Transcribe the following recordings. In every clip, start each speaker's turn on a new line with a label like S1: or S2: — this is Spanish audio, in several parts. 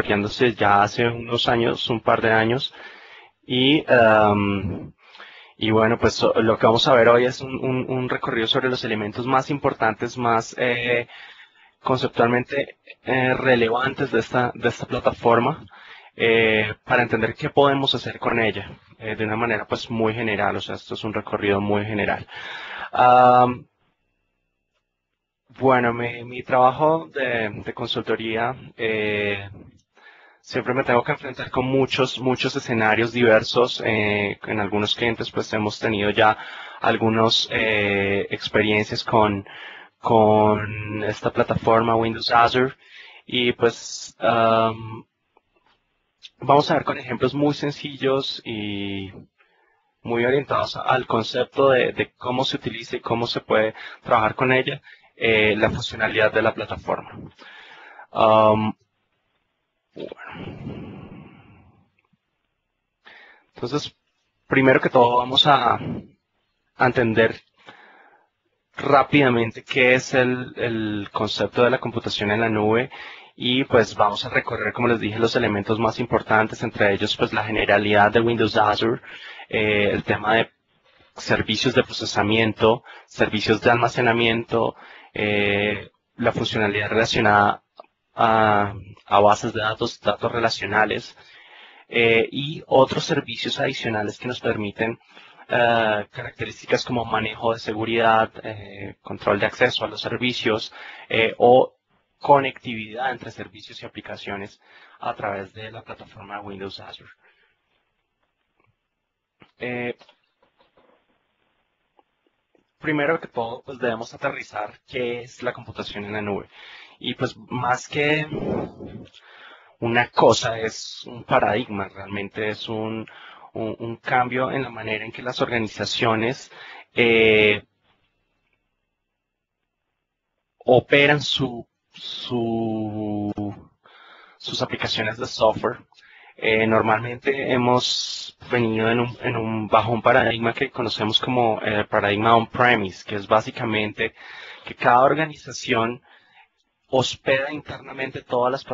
S1: desarrollándose ya hace unos años, un par de años, y, y bueno, pues lo que vamos a ver hoy es un recorrido sobre los elementos más importantes, más conceptualmente relevantes de esta plataforma, para entender qué podemos hacer con ella, de una manera pues muy general. O sea, esto es un recorrido muy general. Am, bueno, mi trabajo de consultoría, siempre me tengo que enfrentar con muchos escenarios diversos. En algunos clientes pues hemos tenido ya algunas experiencias con esta plataforma Windows Azure, y pues vamos a ver con ejemplos muy sencillos y muy orientados al concepto de cómo se utiliza y cómo se puede trabajar con ella, la funcionalidad de la plataforma. Um, entonces, primero que todo vamos a entender rápidamente qué es el concepto de la computación en la nube, y pues vamos a recorrer, como les dije, los elementos más importantes, entre ellos pues la generalidad de Windows Azure, el tema de servicios de procesamiento, servicios de almacenamiento, la funcionalidad relacionada a, a bases de datos, datos relacionales, y otros servicios adicionales que nos permiten características como manejo de seguridad, control de acceso a los servicios, o conectividad entre servicios y aplicaciones a través de la plataforma Windows Azure. Eh, Primero que todo, pues debemos aterrizar qué es la computación en la nube. Y pues más que una cosa, es un paradigma, realmente es un cambio en la manera en que las organizaciones operan sus aplicaciones de software. Normalmente hemos venido bajo un paradigma que conocemos como el paradigma on-premise, que es básicamente que cada organización hospeda internamente todas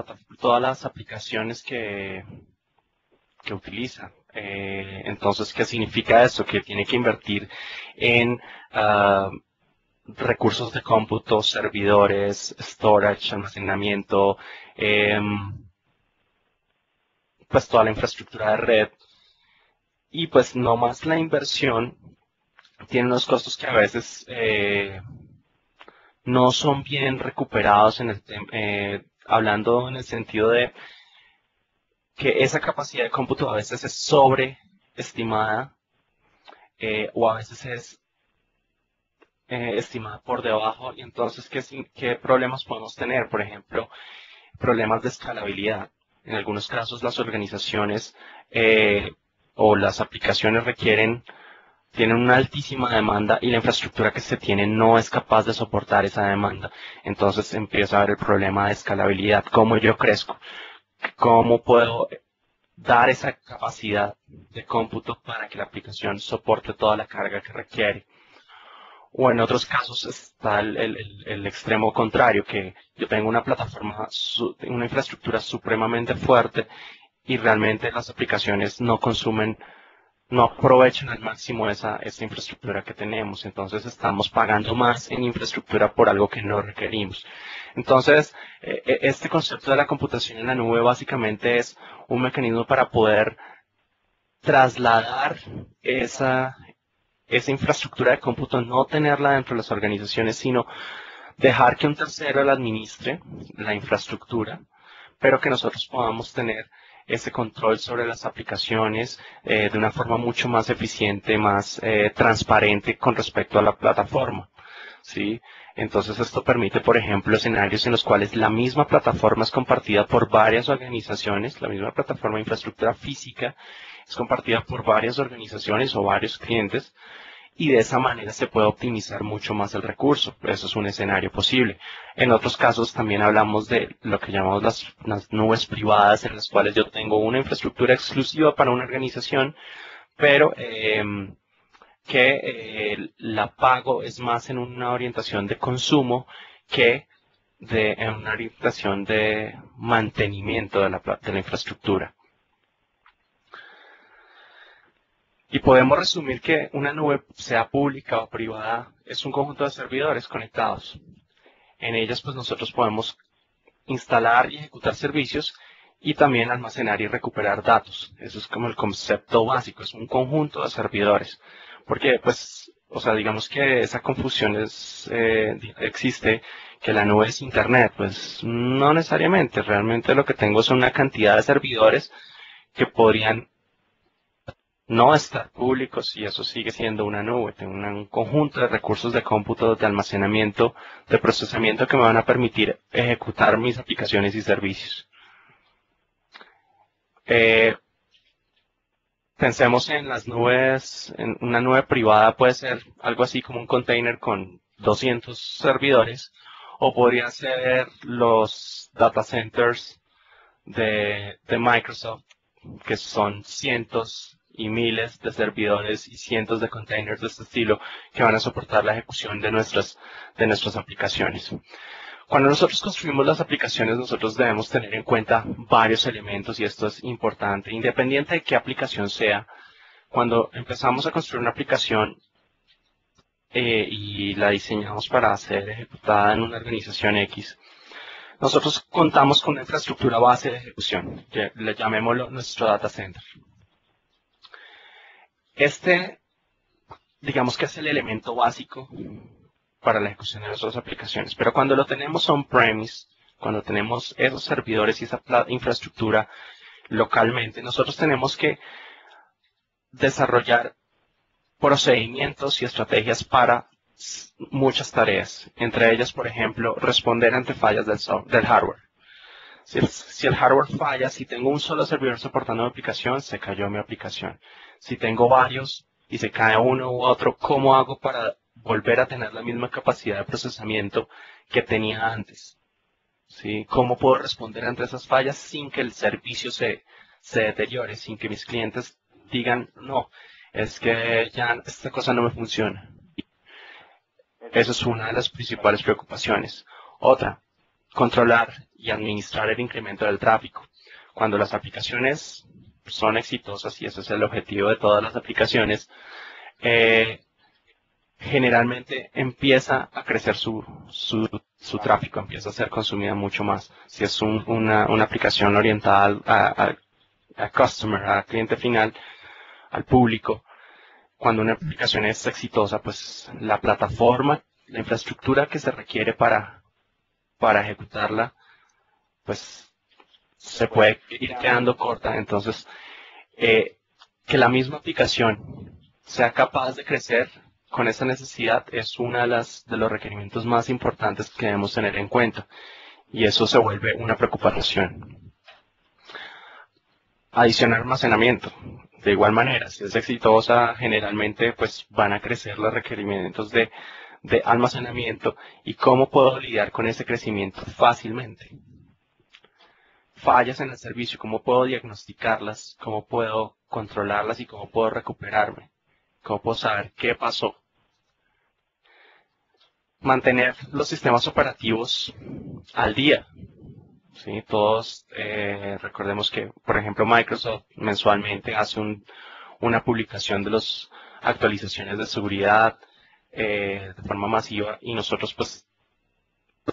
S1: las aplicaciones que utiliza. Entonces, ¿qué significa eso? Que tiene que invertir en recursos de cómputo, servidores, storage, almacenamiento, pues toda la infraestructura de red. Y pues no más la inversión tiene unos costos que a veces no son bien recuperados, hablando en el sentido de que esa capacidad de cómputo a veces es sobreestimada, o a veces es estimada por debajo. Y entonces, ¿qué problemas podemos tener? Por ejemplo, problemas de escalabilidad. En algunos casos las organizaciones o las aplicaciones tienen una altísima demanda, y la infraestructura que se tiene no es capaz de soportar esa demanda. Entonces empieza a haber el problema de escalabilidad. ¿Cómo yo crezco? ¿Cómo puedo dar esa capacidad de cómputo para que la aplicación soporte toda la carga que requiere? O en otros casos está el extremo contrario, que yo tengo una plataforma, una infraestructura supremamente fuerte, y realmente las aplicaciones no aprovechan al máximo esa infraestructura que tenemos. Entonces estamos pagando más en infraestructura por algo que no requerimos. Entonces, este concepto de la computación en la nube básicamente es un mecanismo para poder trasladar esa infraestructura de cómputo, no tenerla dentro de las organizaciones, sino dejar que un tercero la administre, la infraestructura, pero que nosotros podamos tener ese control sobre las aplicaciones de una forma mucho más eficiente, más transparente con respecto a la plataforma, ¿sí? Entonces esto permite, por ejemplo, escenarios en los cuales la misma plataforma es compartida por varias organizaciones, la misma plataforma de infraestructura física es compartida por varias organizaciones o varios clientes, y de esa manera se puede optimizar mucho más el recurso. Eso es un escenario posible. En otros casos también hablamos de lo que llamamos las nubes privadas, en las cuales yo tengo una infraestructura exclusiva para una organización, pero que la pago es más en una orientación de consumo que en una orientación de mantenimiento de la infraestructura. Y podemos resumir que una nube, sea pública o privada, es un conjunto de servidores conectados. En ellas, pues nosotros podemos instalar y ejecutar servicios y también almacenar y recuperar datos. Eso es como el concepto básico, es un conjunto de servidores. Porque, pues, o sea, digamos que esa confusión existe, que la nube es Internet. Pues no necesariamente, realmente lo que tengo son una cantidad de servidores que podrían no estar públicos y eso sigue siendo una nube. Tengo un conjunto de recursos de cómputo, de almacenamiento, de procesamiento que me van a permitir ejecutar mis aplicaciones y servicios. Pensemos en las nubes, en una nube privada puede ser algo así como un container con 200 servidores, o podría ser los data centers de Microsoft, que son cientos y miles de servidores y cientos de containers de este estilo que van a soportar la ejecución de nuestras aplicaciones. Cuando nosotros construimos las aplicaciones, nosotros debemos tener en cuenta varios elementos y esto es importante, independiente de qué aplicación sea. Cuando empezamos a construir una aplicación y la diseñamos para ser ejecutada en una organización X, nosotros contamos con una infraestructura base de ejecución, que le llamémoslo nuestro data center. Digamos que es el elemento básico para la ejecución de nuestras aplicaciones, pero cuando lo tenemos on-premise, cuando tenemos esos servidores y esa infraestructura localmente, nosotros tenemos que desarrollar procedimientos y estrategias para muchas tareas, entre ellas, por ejemplo, responder ante fallas del hardware. Si el hardware falla, si tengo un solo servidor soportando mi aplicación, se cayó mi aplicación. Si tengo varios y se cae uno u otro, ¿cómo hago para volver a tener la misma capacidad de procesamiento que tenía antes? ¿Sí? ¿Cómo puedo responder ante esas fallas sin que el servicio se deteriore, sin que mis clientes digan, no, es que ya esta cosa no me funciona? Esa es una de las principales preocupaciones. Otra, controlar y administrar el incremento del tráfico. Cuando las aplicaciones son exitosas, y ese es el objetivo de todas las aplicaciones, generalmente empieza a crecer su tráfico, empieza a ser consumida mucho más. Si es una aplicación orientada al customer, al cliente final, al público, cuando una aplicación es exitosa, pues la plataforma, la infraestructura que se requiere para ejecutarla, pues se puede ir quedando corta. Entonces, que la misma aplicación sea capaz de crecer con esa necesidad es uno de los requerimientos más importantes que debemos tener en cuenta. Y eso se vuelve una preocupación. Adicionar almacenamiento. De igual manera, si es exitosa, generalmente pues van a crecer los requerimientos de almacenamiento y cómo puedo lidiar con ese crecimiento fácilmente. Fallas en el servicio, cómo puedo diagnosticarlas, cómo puedo controlarlas y cómo puedo recuperarme, cómo puedo saber qué pasó. Mantener los sistemas operativos al día. ¿Sí? Todos recordemos que, por ejemplo, Microsoft mensualmente hace una publicación de las actualizaciones de seguridad de forma masiva y nosotros pues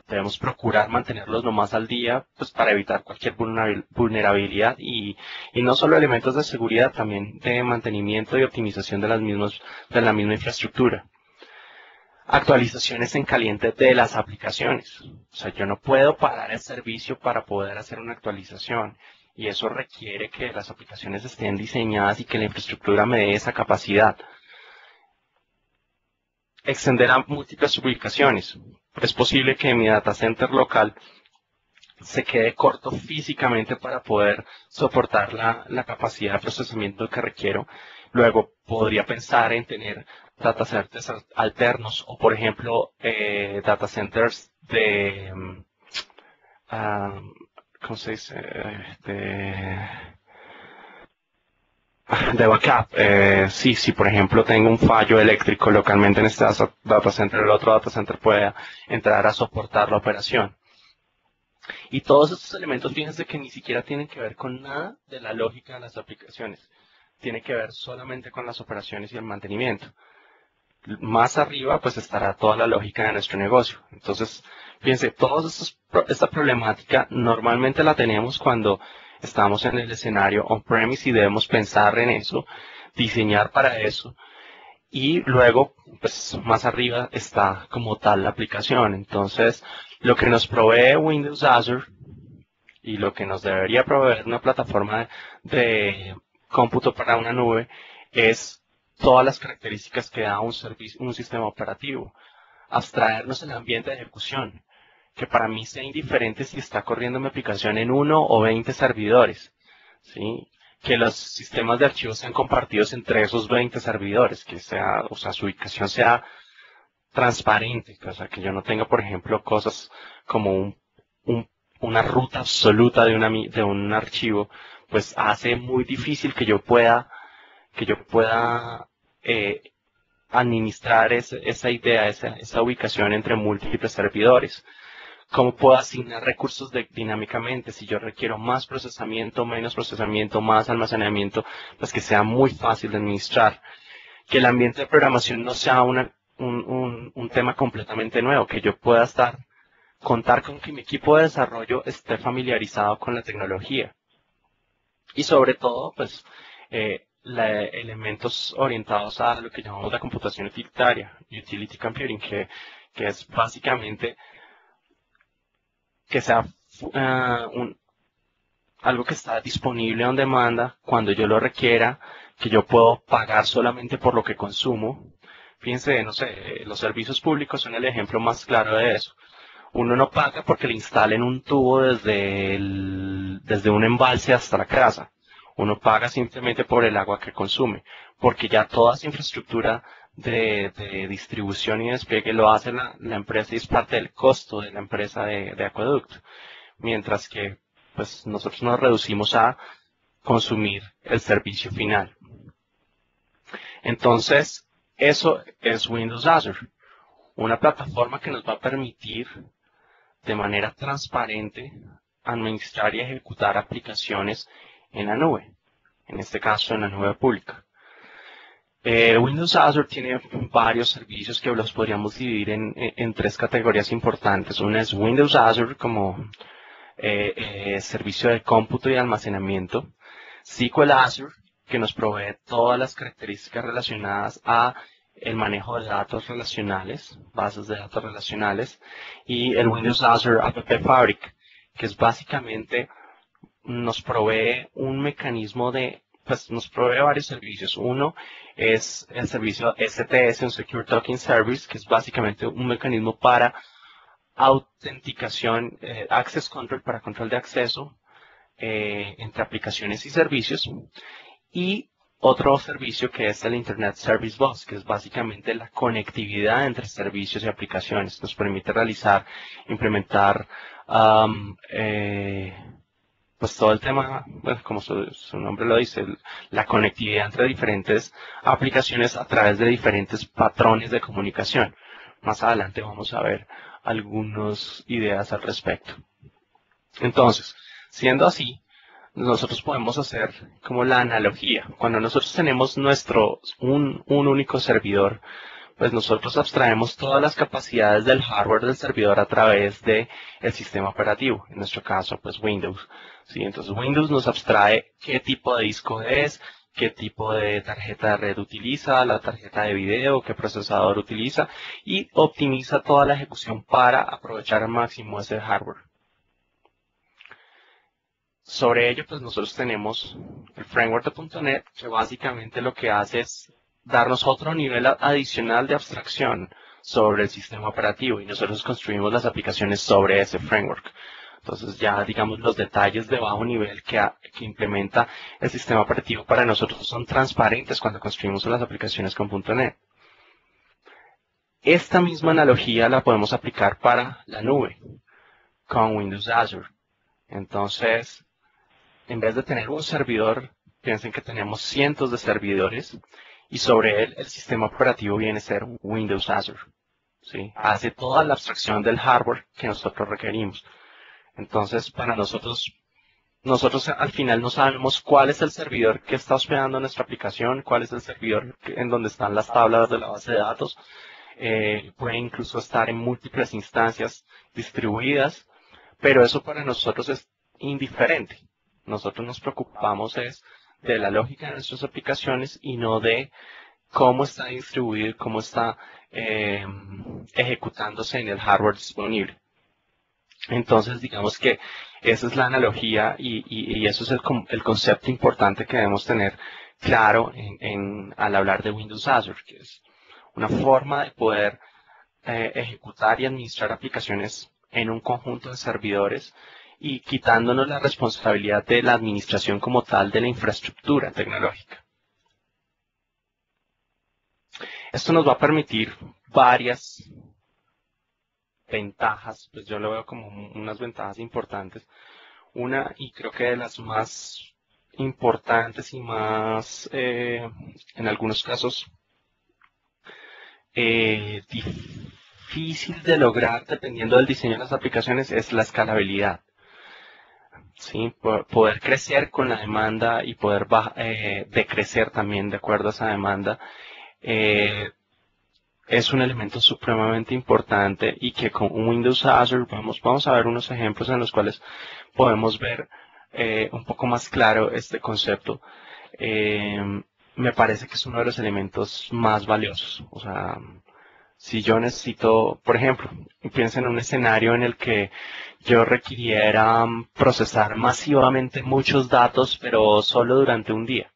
S1: debemos procurar mantenerlos lo más al día pues para evitar cualquier vulnerabilidad y no solo elementos de seguridad, también de mantenimiento y optimización de la misma infraestructura. Actualizaciones en caliente de las aplicaciones. O sea, yo no puedo parar el servicio para poder hacer una actualización. Y eso requiere que las aplicaciones estén diseñadas y que la infraestructura me dé esa capacidad. Extender a múltiples ubicaciones. Es posible que mi data center local se quede corto físicamente para poder soportar la capacidad de procesamiento que requiero. Luego podría pensar en tener data centers alternos o, por ejemplo, data centers ¿cómo se dice? De backup. Si por ejemplo tengo un fallo eléctrico localmente en este data center, el otro data center puede entrar a soportar la operación. Y todos estos elementos, fíjense que ni siquiera tienen que ver con nada de la lógica de las aplicaciones. Tiene que ver solamente con las operaciones y el mantenimiento. Más arriba, pues estará toda la lógica de nuestro negocio. Entonces, fíjense, esta problemática normalmente la tenemos cuando estamos en el escenario on-premise y debemos pensar en eso, diseñar para eso. Y luego, pues más arriba está como tal la aplicación. Entonces, lo que nos provee Windows Azure y lo que nos debería proveer una plataforma de cómputo para una nube es todas las características que da un sistema operativo. Abstraernos el ambiente de ejecución, que para mí sea indiferente si está corriendo mi aplicación en 1 o 20 servidores, ¿sí? Que los sistemas de archivos sean compartidos entre esos 20 servidores, que sea, o sea, su ubicación sea transparente, o sea, que yo no tenga, por ejemplo, cosas como un- una ruta absoluta de un archivo, pues hace muy difícil que yo pueda administrar esa idea, esa ubicación entre múltiples servidores. ¿Cómo puedo asignar recursos dinámicamente? Si yo requiero más procesamiento, menos procesamiento, más almacenamiento, pues que sea muy fácil de administrar. Que el ambiente de programación no sea un tema completamente nuevo, que yo pueda contar con que mi equipo de desarrollo esté familiarizado con la tecnología. Y sobre todo, pues, elementos orientados a lo que llamamos la computación utilitaria, utility computing, que es básicamente que sea algo que está disponible on demanda cuando yo lo requiera, que yo puedo pagar solamente por lo que consumo. Fíjense, no sé, los servicios públicos son el ejemplo más claro de eso. Uno no paga porque le instalen un tubo desde un embalse hasta la casa. Uno paga simplemente por el agua que consume, porque ya toda esa infraestructura de distribución y despliegue lo hace la empresa y es parte del costo de la empresa de acueducto. Mientras que pues nosotros nos reducimos a consumir el servicio final. Entonces, eso es Windows Azure, una plataforma que nos va a permitir de manera transparente administrar y ejecutar aplicaciones en la nube, en este caso en la nube pública. Windows Azure tiene varios servicios que los podríamos dividir en tres categorías importantes. Una es Windows Azure como servicio de cómputo y almacenamiento. SQL Azure, que nos provee todas las características relacionadas a el manejo de datos relacionales, bases de datos relacionales, y el Windows Azure App Fabric, que es básicamente nos provee un mecanismo pues nos provee varios servicios. Uno es el servicio STS, un Secure Token Service, que es básicamente un mecanismo para autenticación, access control para control de acceso entre aplicaciones y servicios. Y otro servicio que es el Internet Service Bus, que es básicamente la conectividad entre servicios y aplicaciones. Nos permite implementar pues todo el tema, bueno, como su nombre lo dice, la conectividad entre diferentes aplicaciones a través de diferentes patrones de comunicación. Más adelante vamos a ver algunas ideas al respecto. Entonces, siendo así, nosotros podemos hacer como la analogía. Cuando nosotros tenemos un único servidor, pues nosotros abstraemos todas las capacidades del hardware del servidor a través del sistema operativo, en nuestro caso, pues Windows. ¿Sí? Entonces Windows nos abstrae qué tipo de disco es, qué tipo de tarjeta de red utiliza, la tarjeta de video, qué procesador utiliza y optimiza toda la ejecución para aprovechar al máximo ese hardware. Sobre ello, pues nosotros tenemos el framework de .NET, que básicamente lo que hace es darnos otro nivel adicional de abstracción sobre el sistema operativo y nosotros construimos las aplicaciones sobre ese framework. Entonces ya, digamos, los detalles de bajo nivel que implementa el sistema operativo para nosotros son transparentes cuando construimos las aplicaciones con .NET. Esta misma analogía la podemos aplicar para la nube con Windows Azure. Entonces, en vez de tener un servidor, piensen que tenemos cientos de servidores y sobre él el sistema operativo viene a ser Windows Azure. ¿Sí? Hace toda la abstracción del hardware que nosotros requerimos. Entonces, para nosotros al final no sabemos cuál es el servidor que está hospedando nuestra aplicación, cuál es el servidor en donde están las tablas de la base de datos. Puede incluso estar en múltiples instancias distribuidas, pero eso para nosotros es indiferente. Nosotros nos preocupamos es de la lógica de nuestras aplicaciones y no de cómo está distribuido, cómo está ejecutándose en el hardware disponible. Entonces, digamos que esa es la analogía y eso es el concepto importante que debemos tener claro al hablar de Windows Azure, que es una forma de poder ejecutar y administrar aplicaciones en un conjunto de servidores y quitándonos la responsabilidad de la administración como tal de la infraestructura tecnológica. Esto nos va a permitir varias ventajas, pues yo lo veo como unas ventajas importantes. Una, y creo que de las más importantes y más, en algunos casos, difícil de lograr dependiendo del diseño de las aplicaciones, es la escalabilidad. ¿Sí? Poder crecer con la demanda y poder decrecer también de acuerdo a esa demanda. Es un elemento supremamente importante y que con Windows Azure vamos a ver unos ejemplos en los cuales podemos ver un poco más claro este concepto. Me parece que es uno de los elementos más valiosos. O sea, si yo necesito, por ejemplo, piensa en un escenario en el que yo requiriera procesar masivamente muchos datos, pero solo durante un día.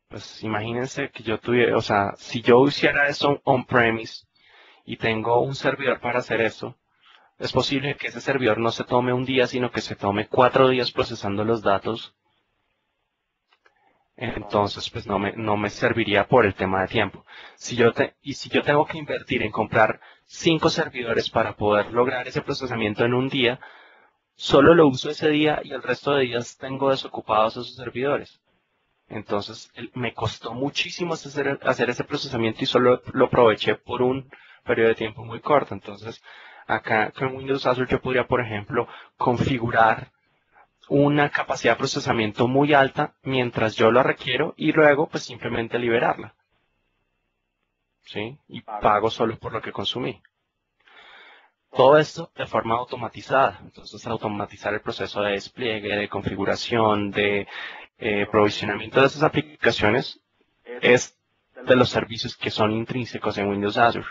S1: Pues imagínense que yo tuviera, o sea, si yo hiciera eso on-premise y tengo un servidor para hacer eso, es posible que ese servidor no se tome un día, sino que se tome 4 días procesando los datos. Entonces, pues no me serviría por el tema de tiempo. Si yo tengo que invertir en comprar 5 servidores para poder lograr ese procesamiento en un día, solo lo uso ese día y el resto de días tengo desocupados esos servidores. Entonces me costó muchísimo hacer ese procesamiento y solo lo aproveché por un periodo de tiempo muy corto. Entonces acá con Windows Azure yo podría, por ejemplo, configurar una capacidad de procesamiento muy alta mientras yo la requiero y luego pues simplemente liberarla. ¿Sí? Y pago solo por lo que consumí. Todo esto de forma automatizada. Entonces, automatizar el proceso de despliegue, de configuración, de provisionamiento de esas aplicaciones es de los servicios que son intrínsecos en Windows Azure.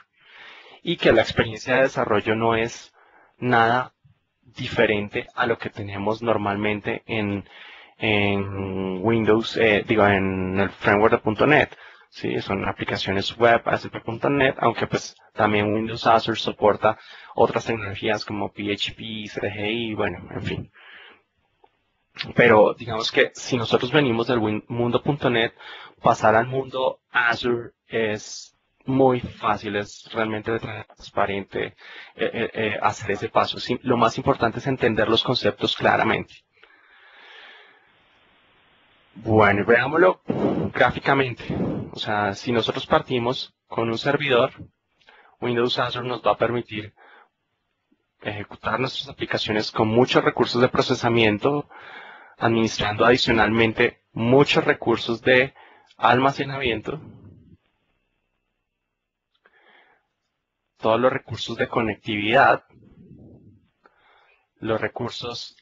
S1: Y que la experiencia de desarrollo no es nada diferente a lo que tenemos normalmente en Windows, en el framework de .NET. Sí, son aplicaciones web ASP.NET, aunque pues también Windows Azure soporta otras tecnologías como PHP, CGI, bueno, en fin. Pero digamos que si nosotros venimos del mundo .NET, pasar al mundo Azure es muy fácil, es realmente transparente hacer ese paso. Sí, lo más importante es entender los conceptos claramente. Bueno, y veámoslo gráficamente. O sea, si nosotros partimos con un servidor, Windows Azure nos va a permitir ejecutar nuestras aplicaciones con muchos recursos de procesamiento, administrando adicionalmente muchos recursos de almacenamiento, todos los recursos de conectividad, los recursos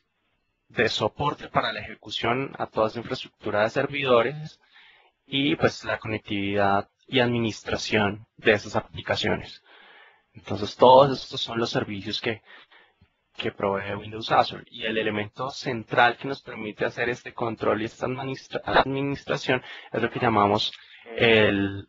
S1: de soporte para la ejecución a toda esa infraestructura de servidores y pues la conectividad y administración de esas aplicaciones. Entonces todos estos son los servicios que provee Windows Azure y el elemento central que nos permite hacer este control y esta administración es lo que llamamos el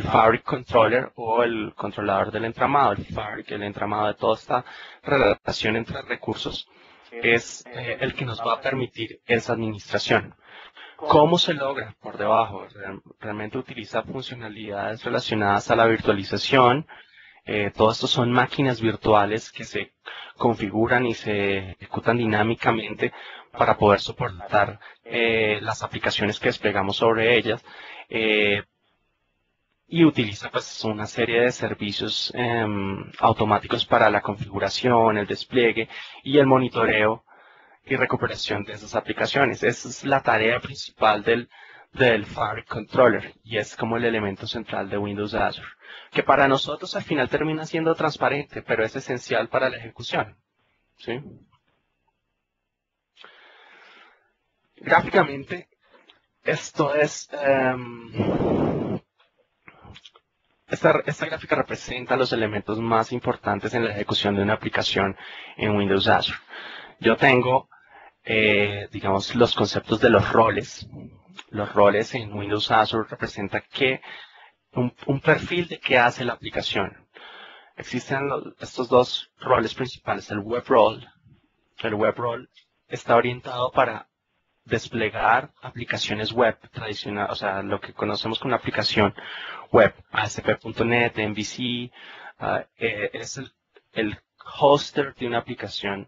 S1: Fabric Controller o el controlador del entramado. El Fabric, el entramado de toda esta relación entre recursos, es el que nos va a permitir esa administración. ¿Cómo se logra? Por debajo, realmente utiliza funcionalidades relacionadas a la virtualización. Todo esto son máquinas virtuales que se configuran y se ejecutan dinámicamente para poder soportar las aplicaciones que desplegamos sobre ellas. y utiliza pues una serie de servicios automáticos para la configuración, el despliegue y el monitoreo y recuperación de esas aplicaciones. Esa es la tarea principal del Fabric Controller y es como el elemento central de Windows Azure, que para nosotros al final termina siendo transparente, pero es esencial para la ejecución. ¿Sí? Gráficamente, esto es... esta gráfica representa los elementos más importantes en la ejecución de una aplicación en Windows Azure. Yo tengo, digamos, los conceptos de los roles. Los roles en Windows Azure representan un perfil de qué hace la aplicación. Existen estos dos roles principales, el web role. El web role está orientado para desplegar aplicaciones web tradicionales, o sea, lo que conocemos como una aplicación web, ASP.NET, MVC, es el hoster de una aplicación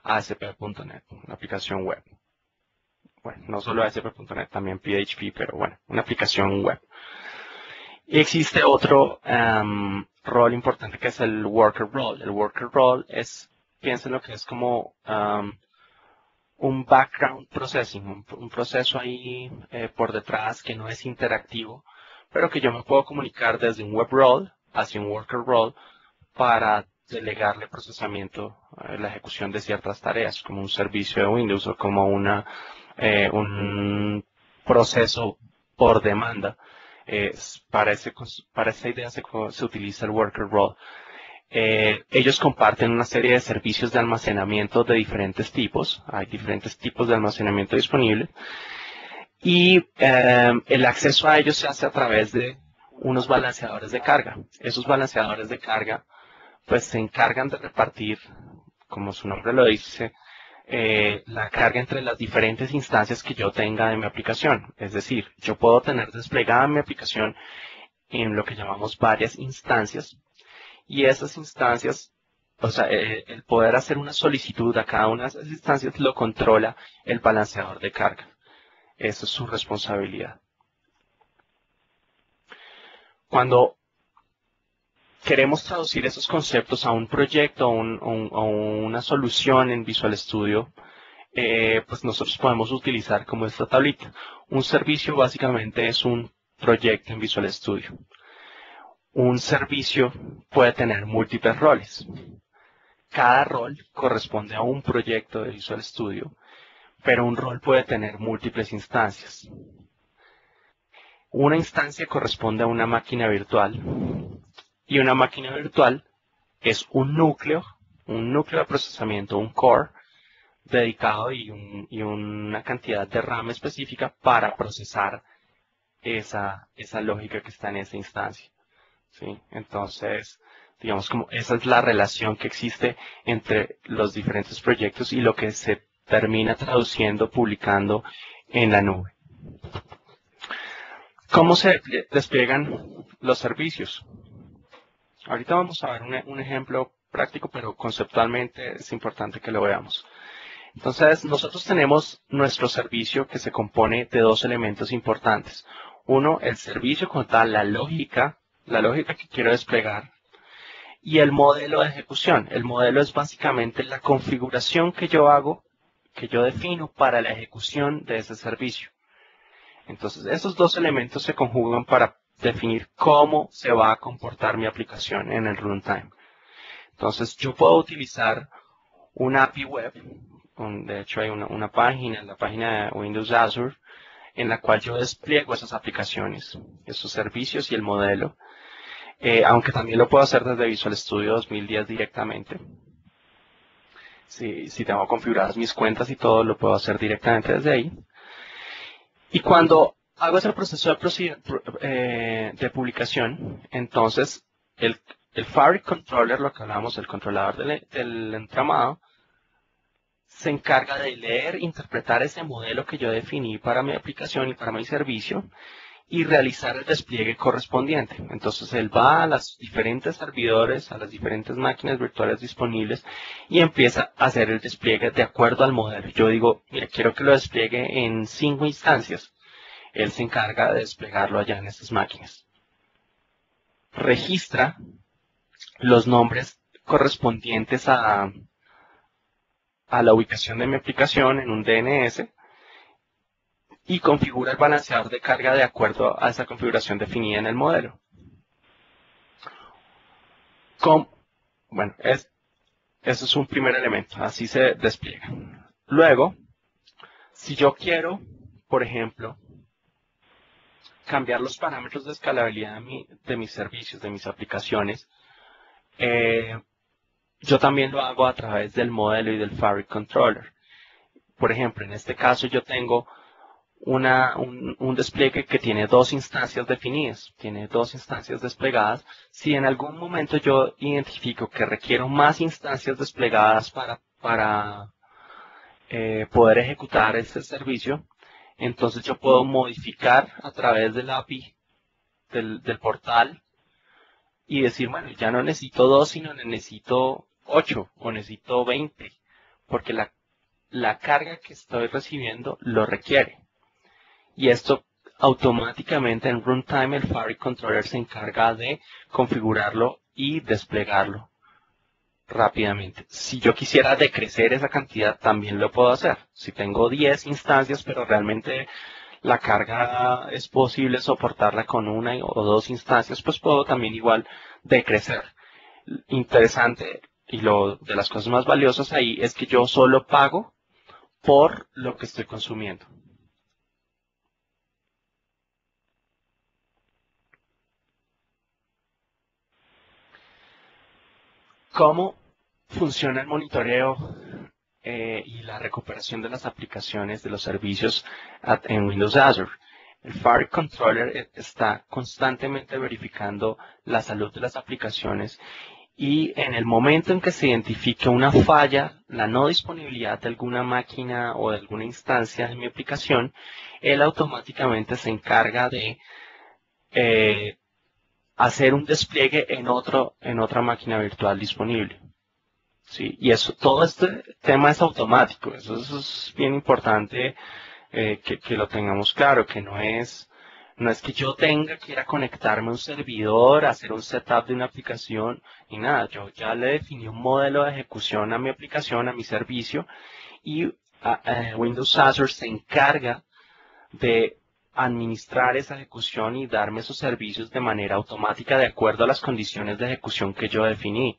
S1: ASP.NET, una aplicación web. Bueno, no solo ASP.NET, también PHP, pero bueno, una aplicación web. Y existe otro rol importante que es el worker role. El worker role es, piensen lo que es como un background processing, un proceso ahí por detrás que no es interactivo, pero que yo me puedo comunicar desde un web role hacia un worker role para delegarle procesamiento, la ejecución de ciertas tareas, como un servicio de Windows o como un proceso por demanda. Para esa idea se utiliza el worker role. Ellos comparten una serie de servicios de almacenamiento de diferentes tipos. Hay diferentes tipos de almacenamiento disponibles. Y el acceso a ellos se hace a través de unos balanceadores de carga. Esos balanceadores de carga pues se encargan de repartir, como su nombre lo dice, la carga entre las diferentes instancias que yo tenga de mi aplicación. Es decir, yo puedo tener desplegada mi aplicación en lo que llamamos varias instancias. Y esas instancias, o sea, el poder hacer una solicitud a cada una de esas instancias lo controla el balanceador de carga. Esa es su responsabilidad. Cuando queremos traducir esos conceptos a un proyecto o una solución en Visual Studio, pues nosotros podemos utilizar como esta tablita. Un servicio básicamente es un proyecto en Visual Studio. Un servicio puede tener múltiples roles. Cada rol corresponde a un proyecto de Visual Studio, pero un rol puede tener múltiples instancias. Una instancia corresponde a una máquina virtual y una máquina virtual es un núcleo de procesamiento, un core dedicado y una cantidad de RAM específica para procesar esa lógica que está en esa instancia. ¿Sí? Entonces, digamos como esa es la relación que existe entre los diferentes proyectos y lo que se termina traduciendo, publicando en la nube. ¿Cómo se despliegan los servicios? Ahorita vamos a ver un ejemplo práctico, pero conceptualmente es importante que lo veamos. Entonces, nosotros tenemos nuestro servicio que se compone de dos elementos importantes. Uno, el servicio como tal, la lógica que quiero desplegar, y el modelo de ejecución. El modelo es básicamente la configuración que yo hago, que yo defino para la ejecución de ese servicio. Entonces, esos dos elementos se conjugan para definir cómo se va a comportar mi aplicación en el runtime. Entonces, yo puedo utilizar una API web, de hecho hay una página, la página de Windows Azure, en la cual yo despliego esas aplicaciones, esos servicios y el modelo. Aunque también lo puedo hacer desde Visual Studio 2010 directamente. Si tengo configuradas mis cuentas y todo, lo puedo hacer directamente desde ahí. Y cuando hago ese proceso de publicación, entonces el Fabric Controller, lo que hablamos, el controlador del entramado, se encarga de leer, interpretar ese modelo que yo definí para mi aplicación y para mi servicio, y realizar el despliegue correspondiente. Entonces él va a los diferentes servidores, a las diferentes máquinas virtuales disponibles y empieza a hacer el despliegue de acuerdo al modelo. Yo digo, mira, quiero que lo despliegue en 5 instancias. Él se encarga de desplegarlo allá en esas máquinas. registra los nombres correspondientes a la ubicación de mi aplicación en un DNS y configura el balanceador de carga de acuerdo a esa configuración definida en el modelo. Bueno, eso es un primer elemento, así se despliega. Luego, si yo quiero, por ejemplo, cambiar los parámetros de escalabilidad de mis servicios, de mis aplicaciones, yo también lo hago a través del modelo y del Fabric Controller. Por ejemplo, en este caso yo tengo un despliegue que tiene dos instancias definidas, tiene dos instancias desplegadas. Si en algún momento yo identifico que requiero más instancias desplegadas para poder ejecutar este servicio, entonces yo puedo modificar a través del API del portal y decir, bueno, ya no necesito 2, sino necesito 8 o necesito 20, porque la carga que estoy recibiendo lo requiere. Y esto automáticamente en runtime el Fabric Controller se encarga de configurarlo y desplegarlo rápidamente. Si yo quisiera decrecer esa cantidad, también lo puedo hacer. Si tengo 10 instancias, pero realmente la carga es posible soportarla con una o dos instancias, pues puedo también igual decrecer. Interesante y de las cosas más valiosas ahí es que yo solo pago por lo que estoy consumiendo. ¿Cómo funciona el monitoreo y la recuperación de las aplicaciones, de los servicios en Windows Azure? El Fabric Controller está constantemente verificando la salud de las aplicaciones y en el momento en que se identifique una falla, la no disponibilidad de alguna máquina o de alguna instancia de mi aplicación, él automáticamente se encarga de hacer un despliegue en otra máquina virtual disponible. ¿Sí? Y todo este tema es automático. Eso es bien importante que lo tengamos claro, que no es que yo tenga que ir a conectarme a un servidor, hacer un setup de una aplicación y nada. Yo ya le definí un modelo de ejecución a mi aplicación, a mi servicio y Windows Azure se encarga de administrar esa ejecución y darme esos servicios de manera automática de acuerdo a las condiciones de ejecución que yo definí.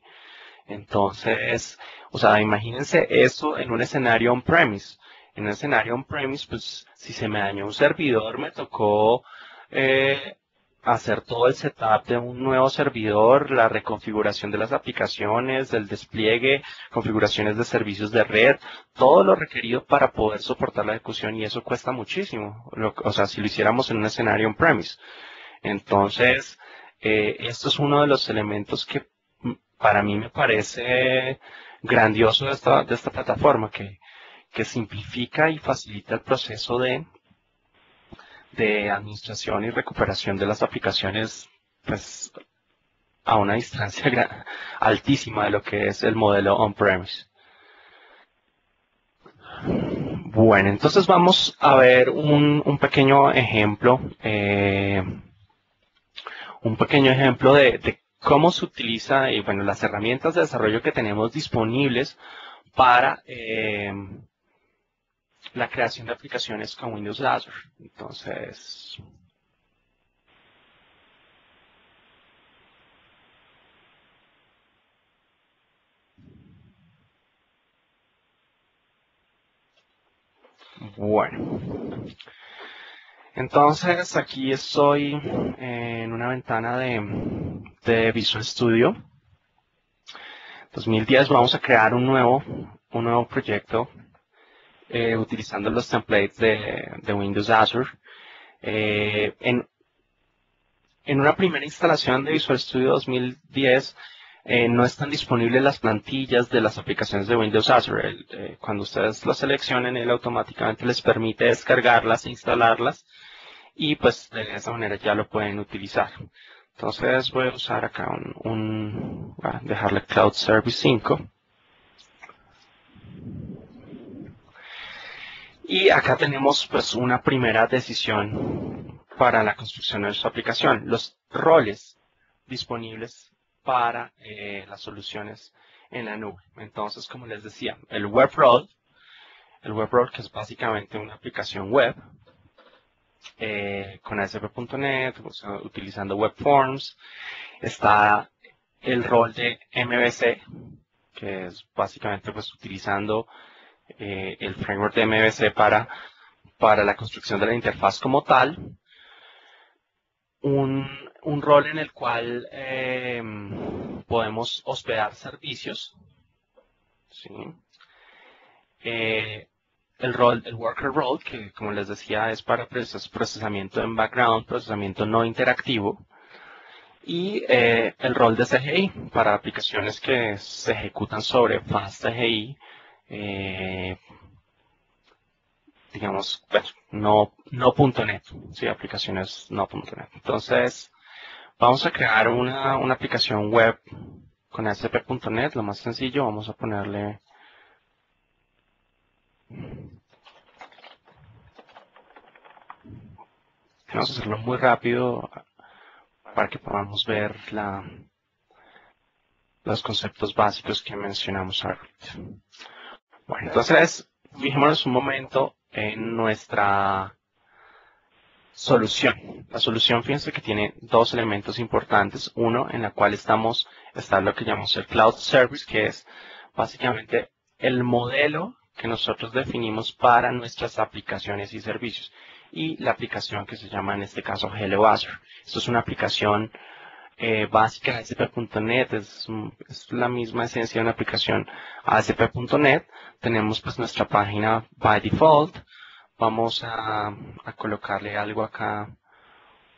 S1: Entonces, o sea, imagínense esto en un escenario on-premise. En un escenario on-premise, pues si se me dañó un servidor, me tocó hacer todo el setup de un nuevo servidor, la reconfiguración de las aplicaciones, del despliegue, configuraciones de servicios de red, todo lo requerido para poder soportar la ejecución y eso cuesta muchísimo. O sea, si lo hiciéramos en un escenario on-premise. Entonces, esto es uno de los elementos que para mí me parece grandioso de esta plataforma, que simplifica y facilita el proceso de administración y recuperación de las aplicaciones pues, a una distancia altísima de lo que es el modelo on-premise. Bueno, entonces vamos a ver un pequeño ejemplo, de cómo se utiliza y bueno, las herramientas de desarrollo que tenemos disponibles para la creación de aplicaciones con Windows Azure. Entonces, bueno. Entonces, aquí estoy en una ventana de Visual Studio 2010. Vamos a crear un nuevo proyecto utilizando los templates de Windows Azure. En una primera instalación de Visual Studio 2010 no están disponibles las plantillas de las aplicaciones de Windows Azure. Cuando ustedes lo seleccionen, él automáticamente les permite descargarlas e instalarlas y pues de esa manera ya lo pueden utilizar. Entonces voy a usar acá voy a dejarle Cloud Service 5. Y acá tenemos pues una primera decisión para la construcción de nuestra aplicación. Los roles disponibles para las soluciones en la nube. Entonces, como les decía, el web role, que es básicamente una aplicación web con ASP.NET, utilizando web forms. Está el rol de MVC, que es básicamente pues utilizando el framework de MVC para la construcción de la interfaz como tal. Un rol en el cual podemos hospedar servicios, ¿sí? El worker role, que como les decía es para procesamiento en background, procesamiento no interactivo. Y el rol de CGI para aplicaciones que se ejecutan sobre Fast CGI, digamos, bueno, no .NET, sí, aplicaciones no .NET. Entonces, vamos a crear una aplicación web con ASP.NET, lo más sencillo. Vamos a ponerle vamos a hacerlo muy rápido para que podamos ver los conceptos básicos que mencionamos ahorita. Bueno, entonces, fijémonos un momento en nuestra solución. La solución, fíjense que tiene dos elementos importantes. Uno, en la cual está lo que llamamos el Cloud Service, que es básicamente el modelo que nosotros definimos para nuestras aplicaciones y servicios. Y la aplicación que se llama en este caso Hello Azure. Esto es una aplicación básica de ASP.NET, es la misma esencia de una aplicación ASP.NET. Tenemos pues nuestra página by default. Vamos a colocarle algo acá,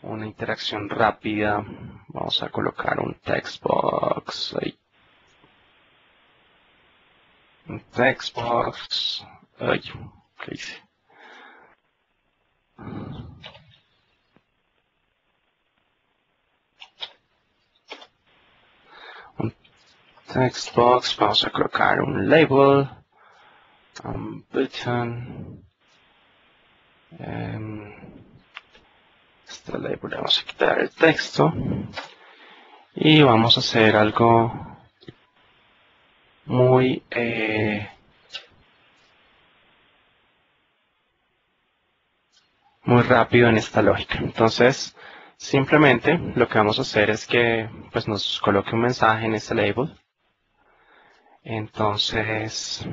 S1: una interacción rápida. Vamos a colocar un text box ahí. Un text box. Ay, ¿qué hice? Un text box. Vamos a colocar un label. Un button. Este label le vamos a quitar el texto. Y vamos a hacer algo muy rápido en esta lógica. Entonces, simplemente lo que vamos a hacer es que pues nos coloque un mensaje en este label. Entonces,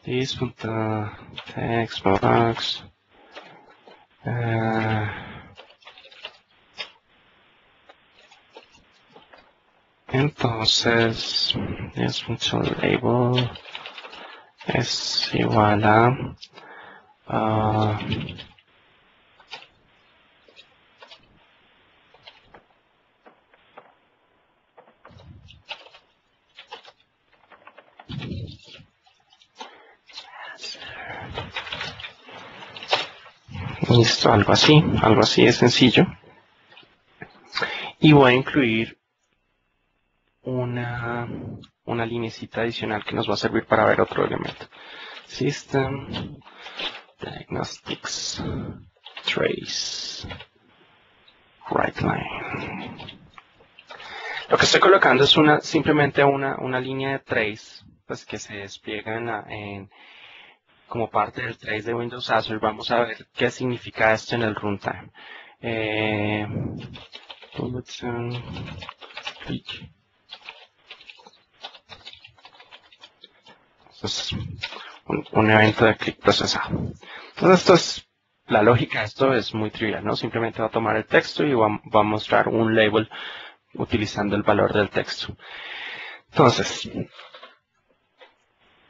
S1: this.textbox entonces this.label es igual a listo, algo así de sencillo. Y voy a incluir una linecita adicional que nos va a servir para ver otro elemento. System Diagnostics Trace Right Line. Lo que estoy colocando es simplemente una línea de trace pues, que se despliega como parte del trace de Windows Azure. Vamos a ver qué significa esto en el runtime. Entonces, un evento de clic procesado. Entonces, la lógica de esto es muy trivial, ¿no? Simplemente va a tomar el texto y va a mostrar un label utilizando el valor del texto. Entonces,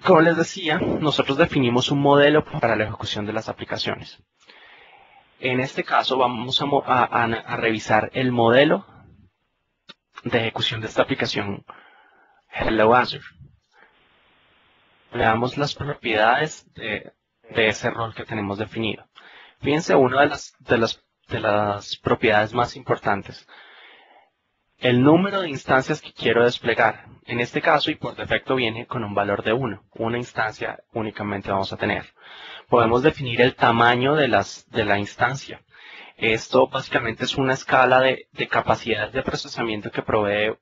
S1: como les decía, nosotros definimos un modelo para la ejecución de las aplicaciones. En este caso vamos a revisar el modelo de ejecución de esta aplicación Hello Azure. Veamos las propiedades de ese rol que tenemos definido. Fíjense, una de las propiedades más importantes. El número de instancias que quiero desplegar. En este caso, y por defecto, viene con un valor de 1. Una instancia únicamente vamos a tener. Podemos definir el tamaño de la instancia. Esto básicamente es una escala de capacidad de procesamiento que provee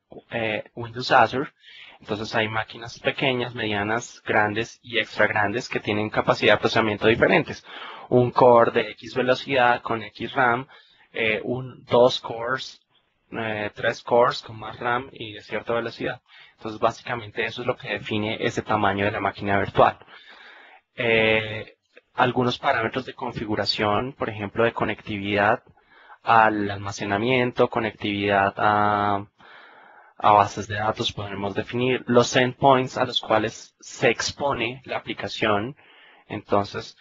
S1: Windows Azure. Entonces hay máquinas pequeñas, medianas, grandes y extra grandes que tienen capacidad de procesamiento diferentes. Un core de X velocidad con X RAM, dos cores, tres cores con más RAM y de cierta velocidad. Entonces básicamente eso es lo que define ese tamaño de la máquina virtual. Algunos parámetros de configuración, por ejemplo, de conectividad al almacenamiento, conectividad a bases de datos, podemos definir los endpoints a los cuales se expone la aplicación. Entonces,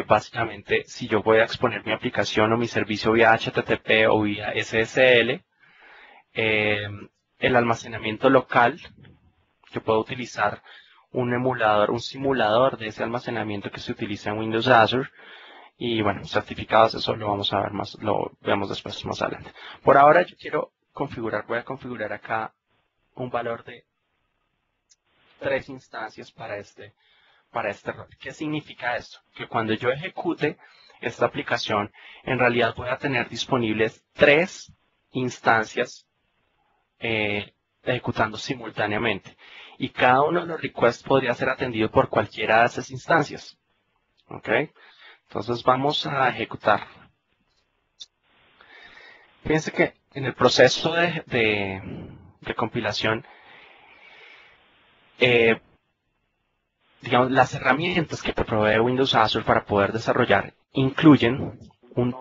S1: básicamente, si yo voy a exponer mi aplicación o mi servicio vía HTTP o vía SSL, el almacenamiento local, yo puedo utilizar un emulador, un simulador de ese almacenamiento que se utiliza en Windows Azure. Y bueno, certificados, eso lo vamos a ver más, lo vemos después más adelante. Por ahora yo quiero voy a configurar acá un valor de 3 instancias para este rol. ¿Qué significa esto? Que cuando yo ejecute esta aplicación, en realidad voy a tener disponibles 3 instancias ejecutando simultáneamente. Y cada uno de los requests podría ser atendido por cualquiera de esas instancias. ¿Ok? Entonces vamos a ejecutar. Fíjense que en el proceso de compilación, digamos, las herramientas que provee Windows Azure para poder desarrollar incluyen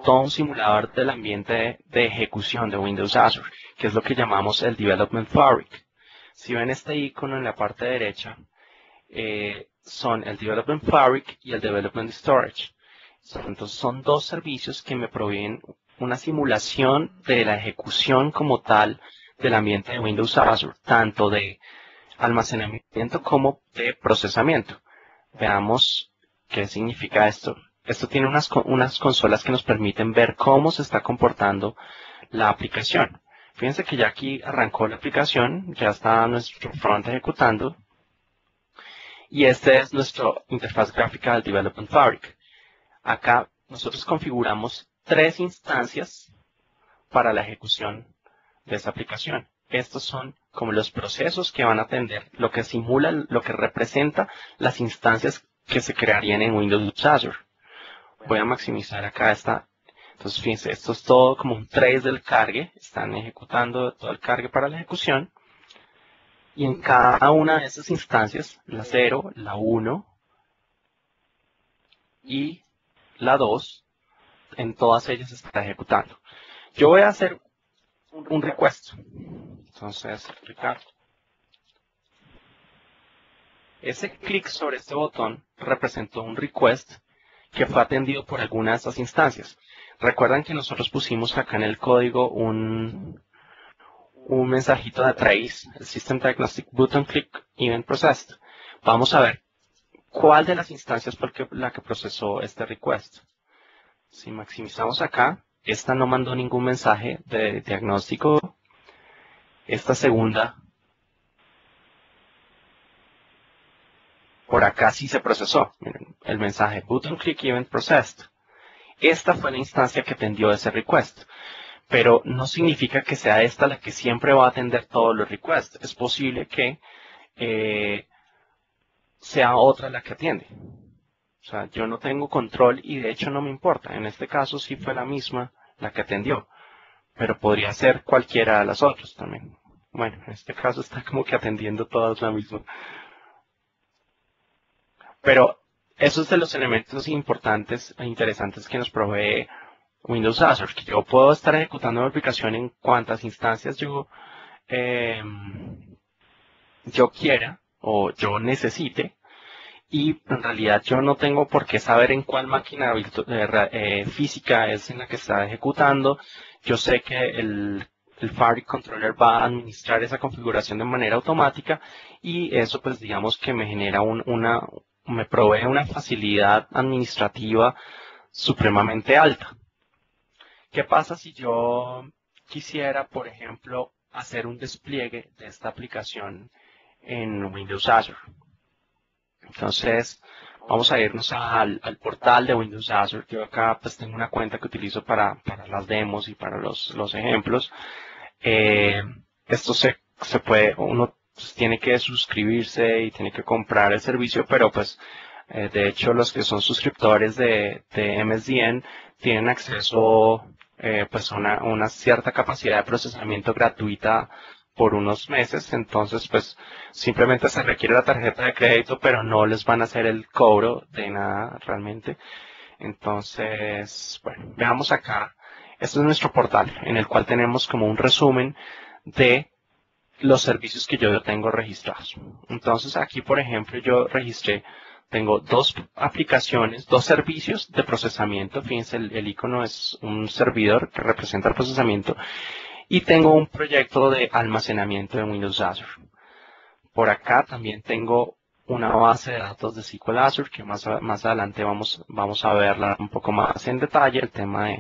S1: todo un simulador del ambiente de ejecución de Windows Azure, que es lo que llamamos el Development Fabric. Si ven este icono en la parte derecha, son el Development Fabric y el Development Storage. Entonces son dos servicios que me proveen una simulación de la ejecución como tal del ambiente de Windows Azure, tanto de almacenamiento como de procesamiento. Veamos qué significa esto. Esto tiene unas consolas que nos permiten ver cómo se está comportando la aplicación. Fíjense que ya aquí arrancó la aplicación, ya está nuestro front ejecutando. Y esta es nuestra interfaz gráfica del Development Fabric. Acá nosotros configuramos 3 instancias para la ejecución de esta aplicación. Estos son como los procesos que van a atender, lo que simula, lo que representa las instancias que se crearían en Windows Azure. Voy a maximizar acá esta. Entonces, fíjense, esto es todo como un trace del cargue. Están ejecutando todo el cargue para la ejecución. Y en cada una de esas instancias, la 0, la 1 y la 2, en todas ellas se está ejecutando. Yo voy a hacer un request. Entonces, Ricardo. Ese clic sobre este botón representó un request que fue atendido por alguna de estas instancias. Recuerdan que nosotros pusimos acá en el código un mensajito de trace, el System Diagnostic Button Click Event Processed. Vamos a ver cuál de las instancias fue la que procesó este request. Si maximizamos acá, esta no mandó ningún mensaje de diagnóstico. Esta segunda, por acá sí se procesó. Miren, el mensaje Button Click Event Processed. Esta fue la instancia que atendió ese request. Pero no significa que sea esta la que siempre va a atender todos los requests. Es posible que sea otra la que atiende. O sea, yo no tengo control y de hecho no me importa. En este caso sí fue la misma la que atendió. Pero podría ser cualquiera de las otras también. Bueno, en este caso está como que atendiendo todas la misma. Pero esos de los elementos importantes e interesantes que nos provee Windows Azure, que yo puedo estar ejecutando una aplicación en cuantas instancias yo quiera o yo necesite, y en realidad yo no tengo por qué saber en cuál máquina física es en la que está ejecutando. Yo sé que el Fabric Controller va a administrar esa configuración de manera automática y eso pues digamos que me genera me provee una facilidad administrativa supremamente alta. ¿Qué pasa si yo quisiera, por ejemplo, hacer un despliegue de esta aplicación en Windows Azure? Entonces, Vamos a irnos al portal de Windows Azure. Yo acá pues tengo una cuenta que utilizo para las demos y para los ejemplos. Eh, Esto se puede, uno pues, tiene que suscribirse y tiene que comprar el servicio, pero pues de hecho los que son suscriptores de MSDN tienen acceso pues a una cierta capacidad de procesamiento gratuita por unos meses, entonces pues simplemente se requiere la tarjeta de crédito, pero no les van a hacer el cobro de nada realmente. Entonces, bueno, veamos acá. Este es nuestro portal en el cual tenemos como un resumen de los servicios que yo tengo registrados. Entonces, aquí, por ejemplo, yo registré, tengo dos aplicaciones, dos servicios de procesamiento. Fíjense, el icono es un servidor que representa el procesamiento y tengo un proyecto de almacenamiento de Windows Azure. Por acá también tengo una base de datos de SQL Azure que más adelante vamos a verla un poco más en detalle, el tema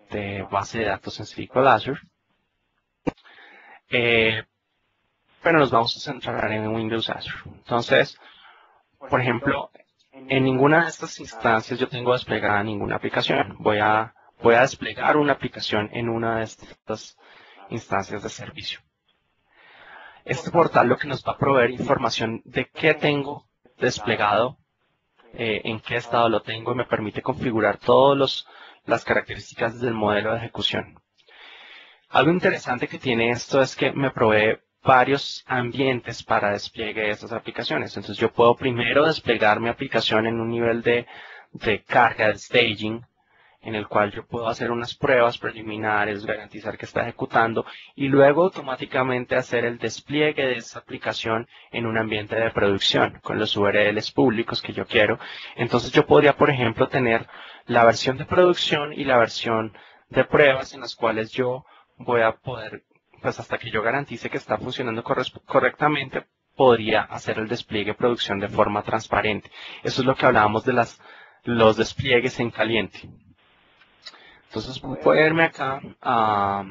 S1: de base de datos en SQL Azure. Eh, pero nos vamos a centrar en Windows Azure. Entonces, por ejemplo, en ninguna de estas instancias yo tengo desplegada ninguna aplicación. Voy a desplegar una aplicación en una de estas instancias de servicio. Este portal lo que nos va a proveer información de qué tengo desplegado, en qué estado lo tengo y me permite configurar todas las características del modelo de ejecución. Algo interesante que tiene esto es que me provee varios ambientes para despliegue de estas aplicaciones. Entonces yo puedo primero desplegar mi aplicación en un nivel de carga, de staging, en el cual yo puedo hacer unas pruebas preliminares, garantizar que está ejecutando y luego automáticamente hacer el despliegue de esa aplicación en un ambiente de producción con los URLs públicos que yo quiero. Entonces yo podría, por ejemplo, tener la versión de producción y la versión de pruebas en las cuales yo voy a poder, pues hasta que yo garantice que está funcionando correctamente, podría hacer el despliegue de producción de forma transparente. Eso es lo que hablábamos de los despliegues en caliente. Entonces voy a irme acá a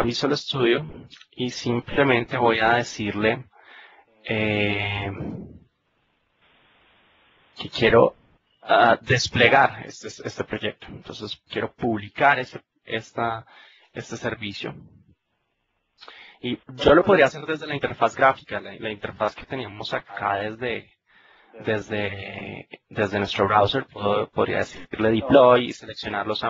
S1: Visual Studio y simplemente voy a decirle que quiero desplegar este proyecto. Entonces quiero publicar este servicio. Y yo lo podría hacer desde la interfaz gráfica, la interfaz que teníamos acá desde nuestro browser. Podría decirle deploy y seleccionar los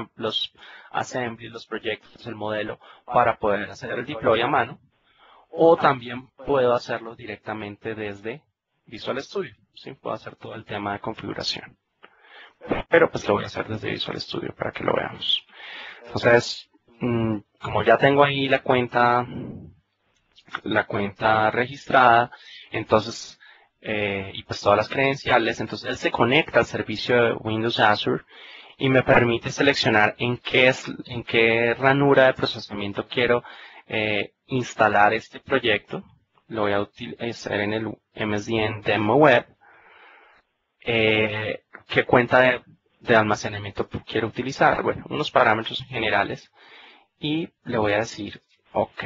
S1: assemblies, los proyectos, el modelo para poder hacer el deploy a mano. O también puedo hacerlo directamente desde Visual Studio. ¿Sí? Puedo hacer todo el tema de configuración. Pero pues lo voy a hacer desde Visual Studio para que lo veamos. Entonces, como ya tengo ahí la cuenta registrada, entonces, y pues todas las credenciales, entonces él se conecta al servicio de Windows Azure y me permite seleccionar en qué ranura de procesamiento quiero instalar este proyecto. Lo voy a utilizar en el MSDN Demo Web. ¿Qué cuenta de almacenamiento quiero utilizar? Bueno, unos parámetros generales y le voy a decir OK.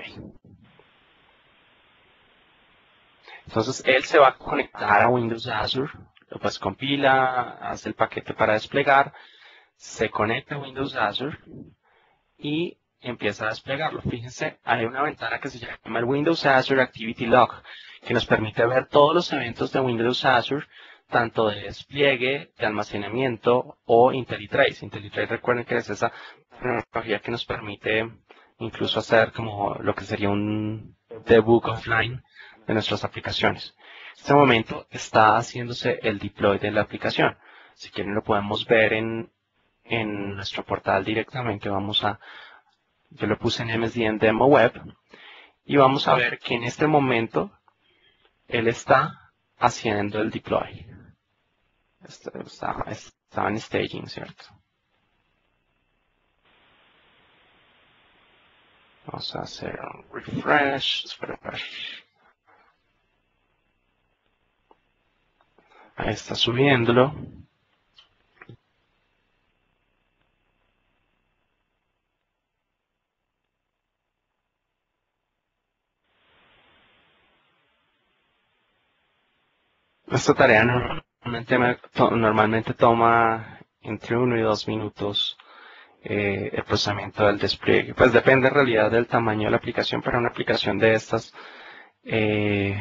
S1: Entonces él se va a conectar a Windows Azure, pues compila, hace el paquete para desplegar, se conecta a Windows Azure y empieza a desplegarlo. Fíjense, hay una ventana que se llama el Windows Azure Activity Log, que nos permite ver todos los eventos de Windows Azure, tanto de despliegue, de almacenamiento o IntelliTrace. IntelliTrace, recuerden que es esa tecnología que nos permite incluso hacer como lo que sería un debug offline de nuestras aplicaciones. En este momento está haciéndose el deploy de la aplicación. Si quieren lo podemos ver en nuestro portal directamente. Yo lo puse en MSDN Demo Web y vamos a ver que en este momento él está haciendo el deploy. Estaba en staging, ¿cierto? Vamos a hacer un refresh. Ahí está subiéndolo. Esta tarea normalmente toma entre 1 y 2 minutos el procesamiento del despliegue. Pues depende en realidad del tamaño de la aplicación, pero una aplicación de estas eh,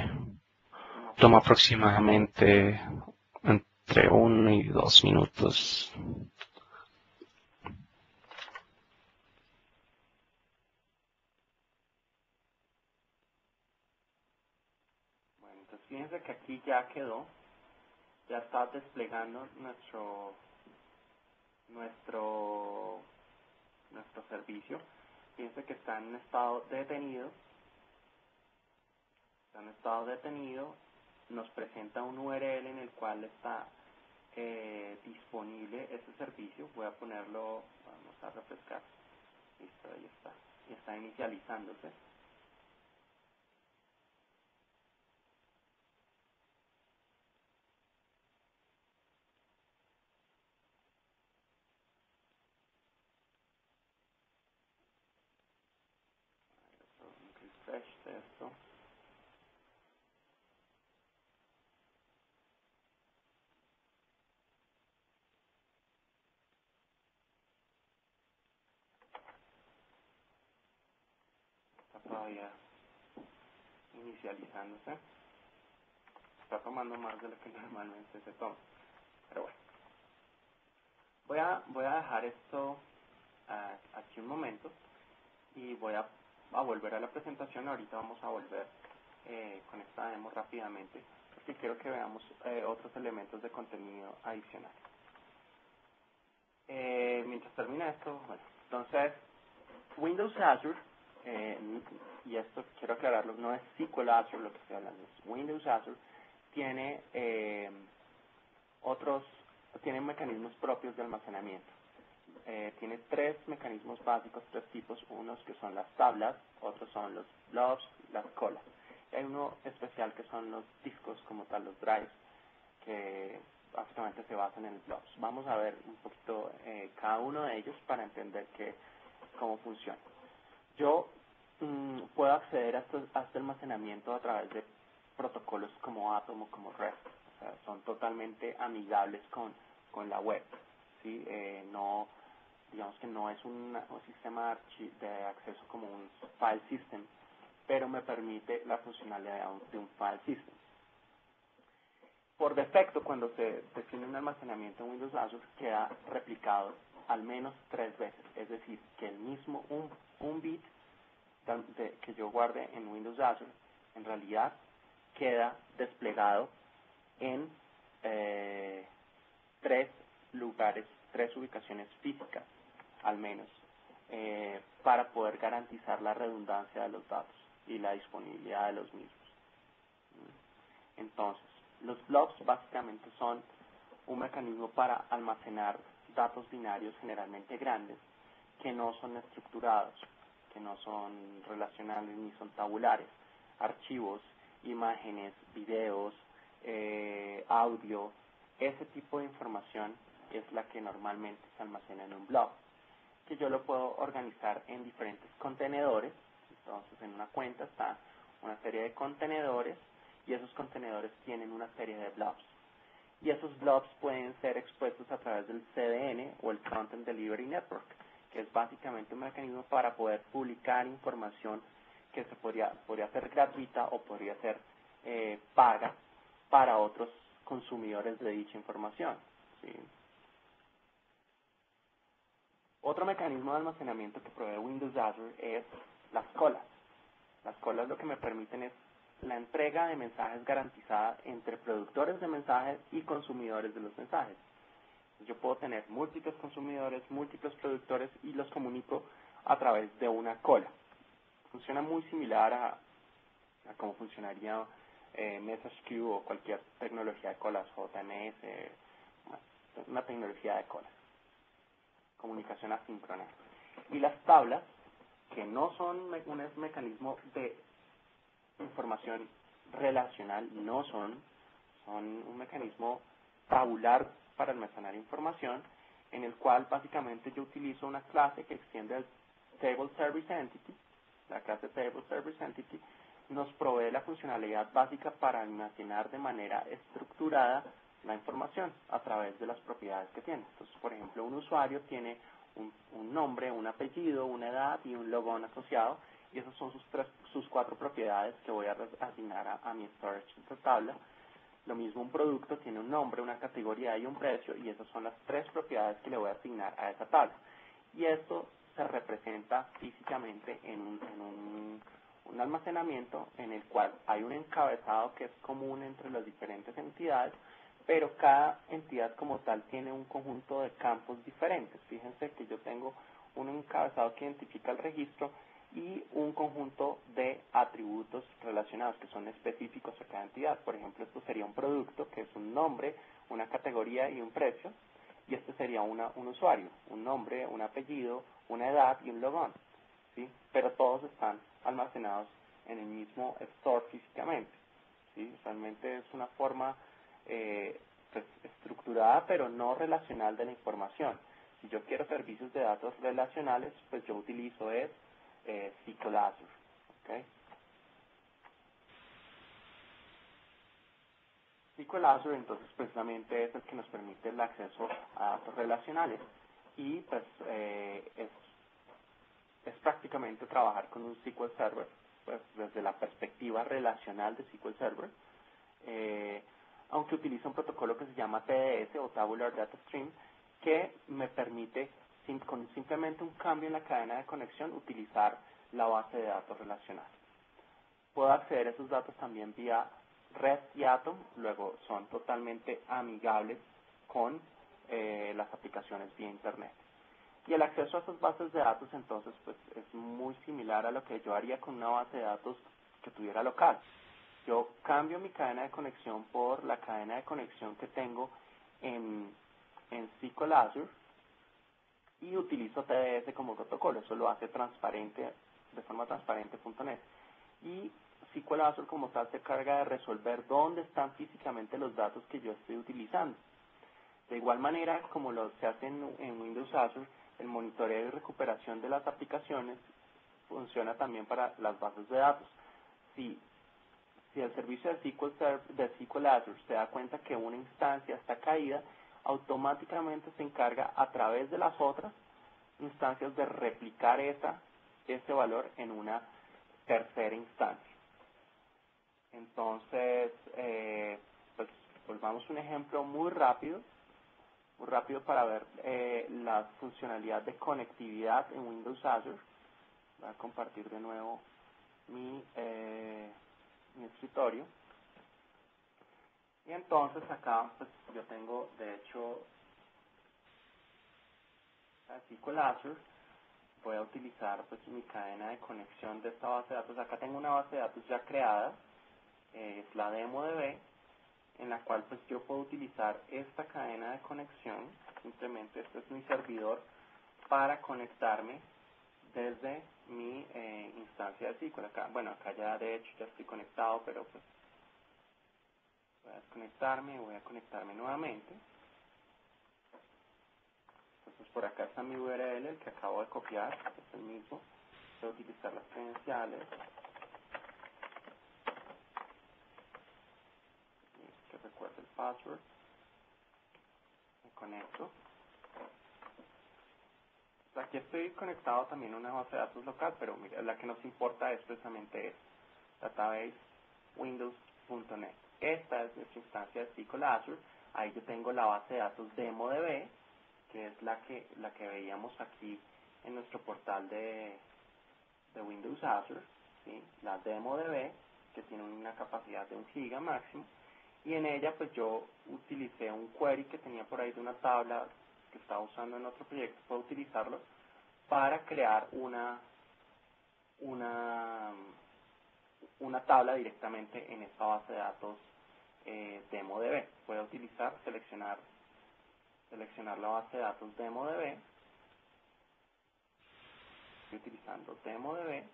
S1: toma aproximadamente entre 1 y 2 minutos. Bueno, entonces fíjense que aquí ya quedó, ya está desplegando nuestro, nuestro servicio. Fíjense que está en estado detenido, nos presenta un URL en el cual está disponible ese servicio. Voy a ponerlo, vamos a refrescar, listo, ahí está, y está inicializándose. Un refresh de esto, está todavía inicializándose, está tomando más de lo que normalmente se toma, pero bueno, voy a dejar esto aquí un momento y voy a volver a la presentación. Ahorita vamos a volver con esta demo rápidamente, porque quiero que veamos otros elementos de contenido adicional. Mientras termina esto, bueno, entonces Windows Azure, eh, y esto quiero aclararlo, no es SQL Azure lo que estoy hablando, es Windows Azure, tiene otros, tiene mecanismos propios de almacenamiento. Tiene tres mecanismos básicos, tres tipos, unos que son las tablas, otros son los blobs, las colas. Y hay uno especial que son los discos como tal, los drives, que básicamente se basan en blobs. Vamos a ver un poquito cada uno de ellos para entender cómo funciona. Yo puedo acceder a este almacenamiento a través de protocolos como Atom o como REST. O sea, son totalmente amigables con la web. ¿Sí? No, digamos que no es un sistema de acceso como un file system, pero me permite la funcionalidad de un file system. Por defecto, cuando se define un almacenamiento en Windows Azure, queda replicado al menos 3 veces. Es decir, que el mismo un bit que yo guarde en Windows Azure, en realidad queda desplegado en eh, 3 lugares, 3 ubicaciones físicas, al menos, para poder garantizar la redundancia de los datos y la disponibilidad de los mismos. Entonces, los blobs básicamente son un mecanismo para almacenar datos binarios generalmente grandes que no son estructurados, que no son relacionales ni son tabulares. Archivos, imágenes, videos, audio, ese tipo de información es la que normalmente se almacena en un blob, que yo lo puedo organizar en diferentes contenedores. Entonces, en una cuenta está una serie de contenedores y esos contenedores tienen una serie de blobs. Y esos blobs pueden ser expuestos a través del CDN o el Content Delivery Network, que es básicamente un mecanismo para poder publicar información que podría ser gratuita o podría ser paga para otros consumidores de dicha información. ¿Sí? Otro mecanismo de almacenamiento que provee Windows Azure es las colas. Las colas lo que me permiten es la entrega de mensajes garantizada entre productores de mensajes y consumidores de los mensajes. Yo puedo tener múltiples consumidores, múltiples productores y los comunico a través de una cola. Funciona muy similar a cómo funcionaría Message Queue o cualquier tecnología de colas, JMS, una tecnología de colas, comunicación asíncrona. Y las tablas, que no son un mecanismo de información relacional, son un mecanismo tabular para almacenar información, en el cual básicamente yo utilizo una clase que extiende el Table Service Entity, la clase Table Service Entity,
S2: nos provee la funcionalidad básica para almacenar de manera estructurada la información a través de las propiedades que tiene. Entonces, por ejemplo, un usuario tiene un nombre, un apellido, una edad y un logón asociado, y esas son sus cuatro propiedades que voy a asignar a mi storage de tabla. Lo mismo, un producto tiene un nombre, una categoría y un precio, y esas son las tres propiedades que le voy a asignar a esa tabla. Y esto se representa físicamente en un almacenamiento en el cual hay un encabezado que es común entre las diferentes entidades, pero cada entidad como tal tiene un conjunto de campos diferentes. Fíjense que yo tengo un encabezado que identifica el registro y un conjunto de atributos relacionados que son específicos a cada entidad. Por ejemplo, esto sería un producto, que es un nombre, una categoría y un precio, y este sería un usuario, un nombre, un apellido, una edad y un logón, ¿sí? Pero todos están almacenados en el mismo store físicamente, ¿sí? Realmente es una forma pues, estructurada pero no relacional de la información. Si yo quiero servicios de datos relacionales, pues yo utilizo SQL Azure, ¿okay? SQL Azure entonces precisamente es el que nos permite el acceso a datos relacionales y pues es prácticamente trabajar con un SQL Server, pues desde la perspectiva relacional de SQL Server, aunque utiliza un protocolo que se llama TDS o Tabular Data Stream, que me permite con simplemente un cambio en la cadena de conexión utilizar la base de datos relacional. Puedo acceder a esos datos también vía REST y Atom, luego son totalmente amigables con las aplicaciones vía Internet. Y el acceso a esas bases de datos entonces pues es muy similar a lo que yo haría con una base de datos que tuviera local. Yo cambio mi cadena de conexión por la cadena de conexión que tengo en SQL Azure y utilizo TDS como protocolo. Eso lo hace transparente, de forma transparente.net. Y SQL Azure como tal se carga de resolver dónde están físicamente los datos que yo estoy utilizando. De igual manera, como se hace en Windows Azure, el monitoreo y recuperación de las aplicaciones funciona también para las bases de datos. Si el servicio de SQL Azure se da cuenta que una instancia está caída, automáticamente se encarga a través de las otras instancias de replicar ese valor en una tercera instancia. Entonces, pues volvamos a un ejemplo muy rápido para ver la funcionalidad de conectividad en Windows Azure. Voy a compartir de nuevo mi escritorio. Y entonces acá pues yo tengo de hecho SQL Azure. Voy a utilizar pues mi cadena de conexión de esta base de datos. Acá tengo una base de datos ya creada, es la DemoDB, en la cual pues yo puedo utilizar esta cadena de conexión. Simplemente este es mi servidor para conectarme desde mi instancia de SQL. Acá, bueno, acá ya de hecho ya estoy conectado, pero pues voy a desconectarme y voy a conectarme nuevamente. Entonces por acá está mi URL, el que acabo de copiar, es el mismo. Voy a utilizar las credenciales, que recuerde el password, me conecto. Aquí estoy conectado también a una base de datos local, pero mira, la que nos importa es precisamente database windows.net. Esta es nuestra instancia de SQL Azure. Ahí yo tengo la base de datos DemoDB, que es la que veíamos aquí en nuestro portal de Windows Azure, ¿sí? La DemoDB, que tiene una capacidad de 1 GB máximo, y en ella pues yo utilicé un query que tenía por ahí de una tabla que estaba usando en otro proyecto. Puedo utilizarlo para crear una tabla directamente en esta base de datos DemoDB. Voy a seleccionar la base de datos DemoDB. Estoy utilizando DemoDB.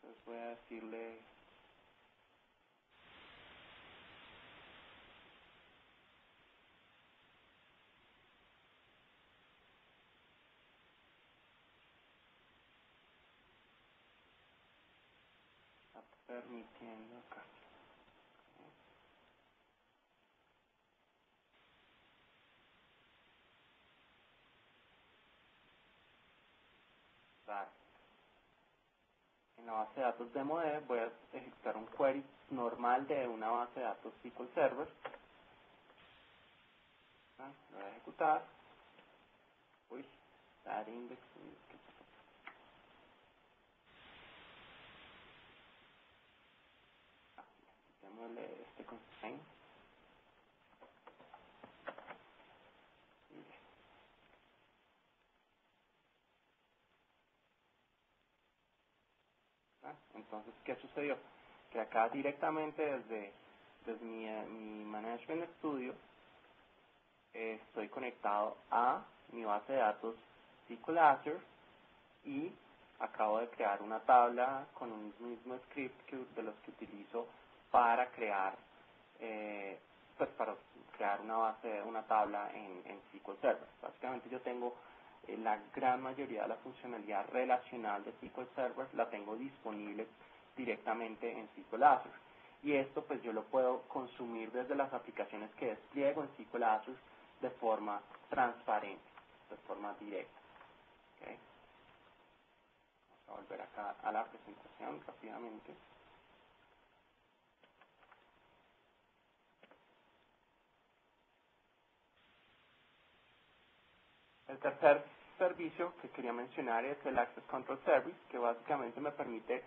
S2: Entonces voy a decirle está permitiendo acá. Vale. En la base de datos DemoDB voy a ejecutar un query normal de una base de datos SQL Server. Lo voy a ejecutar. Uy, dar index. Démosle este constraint. Entonces, ¿qué sucedió? Que acá directamente desde mi Management Studio estoy conectado a mi base de datos SQL Azure y acabo de crear una tabla con un mismo script de los que utilizo para crear una tabla en SQL Server. Básicamente yo tengo la gran mayoría de la funcionalidad relacional de SQL Server la tengo disponible directamente en SQL Azure. Y esto pues yo lo puedo consumir desde las aplicaciones que despliego en SQL Azure de forma transparente, de forma directa. ¿Okay? Vamos a volver acá a la presentación rápidamente. El tercer servicio que quería mencionar es el Access Control Service, que básicamente me permite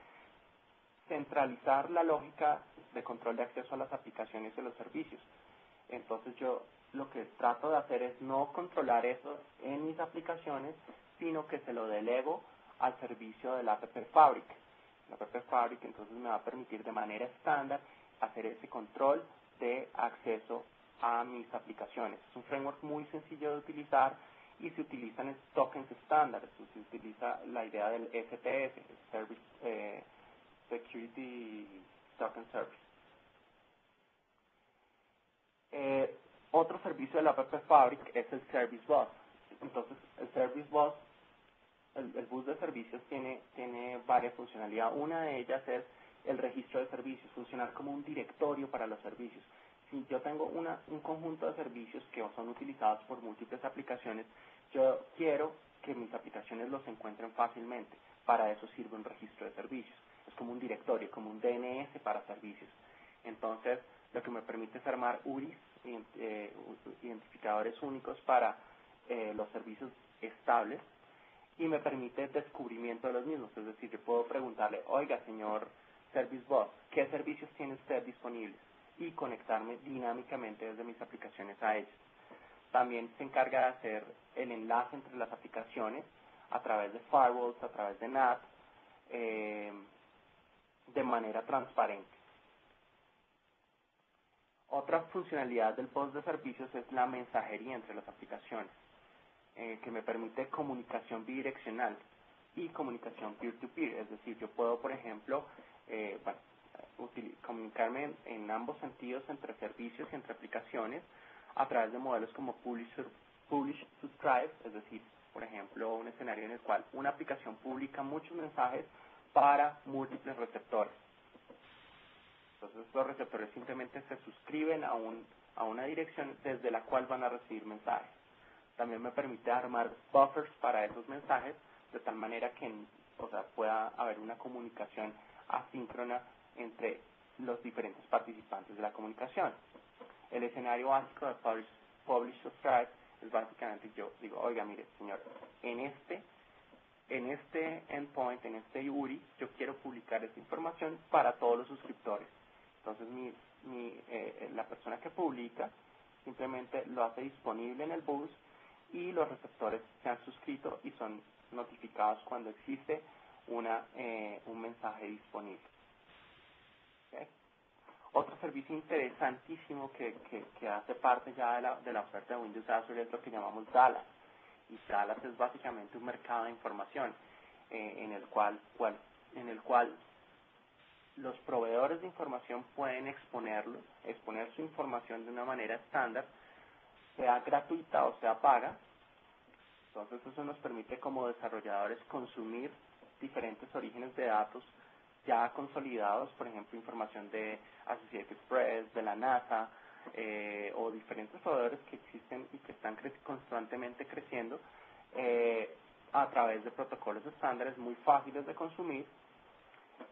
S2: centralizar la lógica de control de acceso a las aplicaciones y los servicios. Entonces yo lo que trato de hacer es no controlar eso en mis aplicaciones, sino que se lo delego al servicio del App Fabric. El App Fabric entonces me va a permitir de manera estándar hacer ese control de acceso a mis aplicaciones. Es un framework muy sencillo de utilizar y se utilizan tokens estándares, se utiliza la idea del SPS, Service Security Token Service. Otro servicio de la App Fabric es el Service Bus. Entonces, el Service Bus, el bus de servicios tiene varias funcionalidades. Una de ellas es el registro de servicios, funcionar como un directorio para los servicios. Si yo tengo un conjunto de servicios que son utilizados por múltiples aplicaciones, yo quiero que mis aplicaciones los encuentren fácilmente. Para eso sirve un registro de servicios. Es como un directorio, como un DNS para servicios. Entonces, lo que me permite es armar URIs, identificadores únicos para los servicios estables, y me permite descubrimiento de los mismos. Es decir, yo puedo preguntarle, oiga, señor Service Bus, ¿qué servicios tiene usted disponibles? Y conectarme dinámicamente desde mis aplicaciones a ellos. También se encarga de hacer el enlace entre las aplicaciones a través de firewalls, a través de NAT, de manera transparente. Otra funcionalidad del bus de servicios es la mensajería entre las aplicaciones, que me permite comunicación bidireccional y comunicación peer-to-peer. Es decir, yo puedo, por ejemplo, comunicarme en ambos sentidos entre servicios y entre aplicaciones a través de modelos como Publish Subscribe, es decir, por ejemplo, un escenario en el cual una aplicación publica muchos mensajes para múltiples receptores. Entonces los receptores simplemente se suscriben a una dirección desde la cual van a recibir mensajes. También me permite armar buffers para esos mensajes de tal manera que pueda haber una comunicación asíncrona entre los diferentes participantes de la comunicación. El escenario básico de Publish Subscribe es básicamente yo digo, oiga, mire, señor, en este endpoint, en este URI, yo quiero publicar esta información para todos los suscriptores. Entonces la persona que publica simplemente lo hace disponible en el bus y los receptores se han suscrito y son notificados cuando existe un mensaje disponible. ¿Okay? Otro servicio interesantísimo que hace parte ya de la oferta de Windows Azure es lo que llamamos Dallas. Y Dallas es básicamente un mercado de información en el cual los proveedores de información pueden exponer su información de una manera estándar, sea gratuita o sea paga. Entonces eso nos permite como desarrolladores consumir diferentes orígenes de datos ya consolidados, por ejemplo información de Associated Press, de la NASA, o diferentes proveedores que existen y que están constantemente creciendo, a través de protocolos estándares muy fáciles de consumir.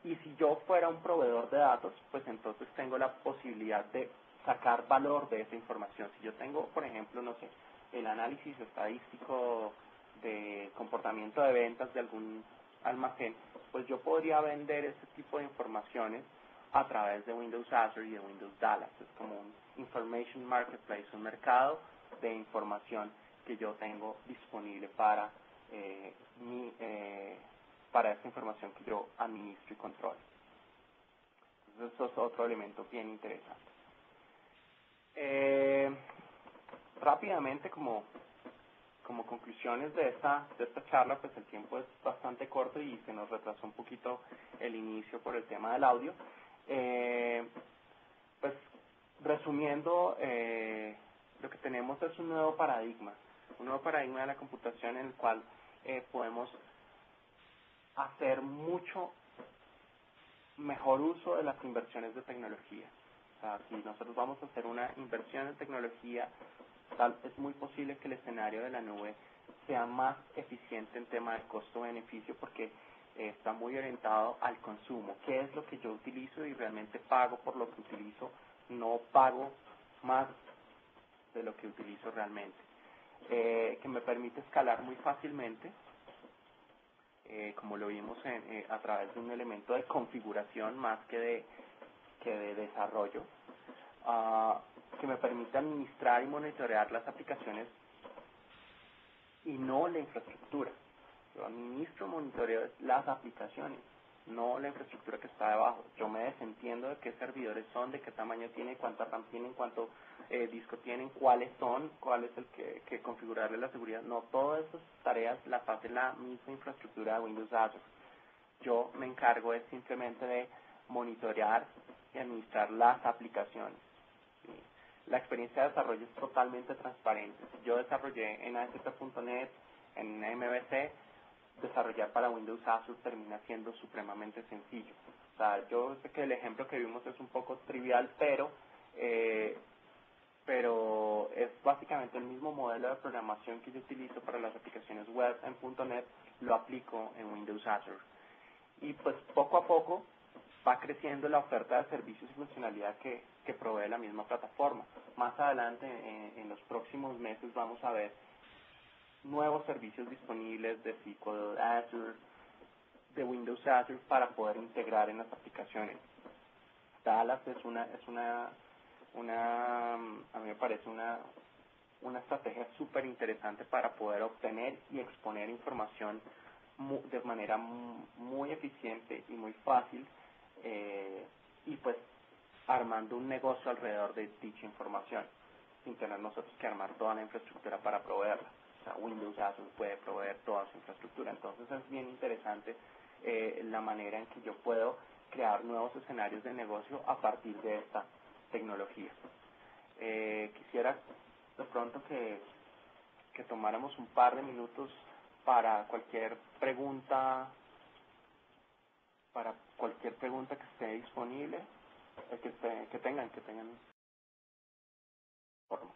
S2: Y si yo fuera un proveedor de datos, pues entonces tengo la posibilidad de sacar valor de esa información. Si yo tengo, por ejemplo, no sé, el análisis estadístico de comportamiento de ventas de algún almacén, pues yo podría vender ese tipo de informaciones a través de Windows Azure y de Windows Dallas. Es como un Information Marketplace, un mercado de información que yo tengo disponible para para esta información que yo administro y controlo. Entonces eso es otro elemento bien interesante. Rápidamente, como conclusiones de esta charla, pues el tiempo es bastante corto y se nos retrasó un poquito el inicio por el tema del audio. Pues resumiendo, lo que tenemos es un nuevo paradigma de la computación en el cual podemos hacer mucho mejor uso de las inversiones de tecnología. O sea, si nosotros vamos a hacer una inversión en tecnología, es muy posible que el escenario de la nube sea más eficiente en tema de costo-beneficio porque está muy orientado al consumo. ¿Qué es lo que yo utilizo y realmente pago por lo que utilizo? No pago más de lo que utilizo realmente. Que me permite escalar muy fácilmente, como lo vimos a través de un elemento de configuración más que de desarrollo, que me permite administrar y monitorear las aplicaciones y no la infraestructura. Yo administro, monitoreo las aplicaciones, no la infraestructura que está debajo. Yo me desentiendo de qué servidores son, de qué tamaño tienen, cuánta RAM tienen, cuánto disco tienen, cuáles son, cuál es el que configurarle la seguridad. No, todas esas tareas las hace la misma infraestructura de Windows Azure. Yo me encargo simplemente de monitorear y administrar las aplicaciones. ¿Sí? La experiencia de desarrollo es totalmente transparente. Yo desarrollé en ASP.NET, en MVC, desarrollar para Windows Azure termina siendo supremamente sencillo. O sea, yo sé que el ejemplo que vimos es un poco trivial, pero es básicamente el mismo modelo de programación que yo utilizo para las aplicaciones web en .NET, lo aplico en Windows Azure. Y pues poco a poco va creciendo la oferta de servicios y funcionalidad que provee la misma plataforma. Más adelante, en los próximos meses, vamos a ver nuevos servicios disponibles de SQL Azure, de Windows Azure para poder integrar en las aplicaciones. Dallas es a mí me parece una estrategia súper interesante para poder obtener y exponer información de manera muy eficiente y muy fácil, y pues armando un negocio alrededor de dicha información sin tener nosotros que armar toda la infraestructura para proveerla. O sea, Windows Azure puede proveer toda su infraestructura. Entonces es bien interesante la manera en que yo puedo crear nuevos escenarios de negocio a partir de esta tecnología. Quisiera de pronto que tomáramos un par de minutos para cualquier pregunta que esté disponible, que tengan forma.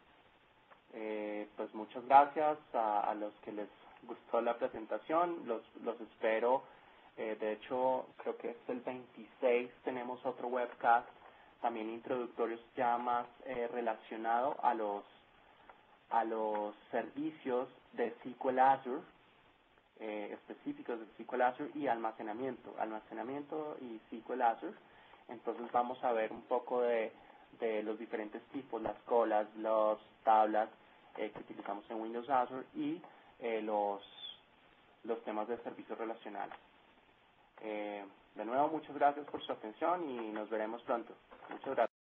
S2: Pues muchas gracias a los que les gustó la presentación, los espero. De hecho, creo que es el 26, tenemos otro webcast, también introductorios ya más relacionado a los servicios de SQL Azure, específicos de SQL Azure y almacenamiento y SQL Azure. Entonces vamos a ver un poco de los diferentes tipos, las colas, las tablas que utilizamos en Windows Azure y los temas de servicios relacionales. De nuevo, muchas gracias por su atención y nos veremos pronto. Muchas gracias.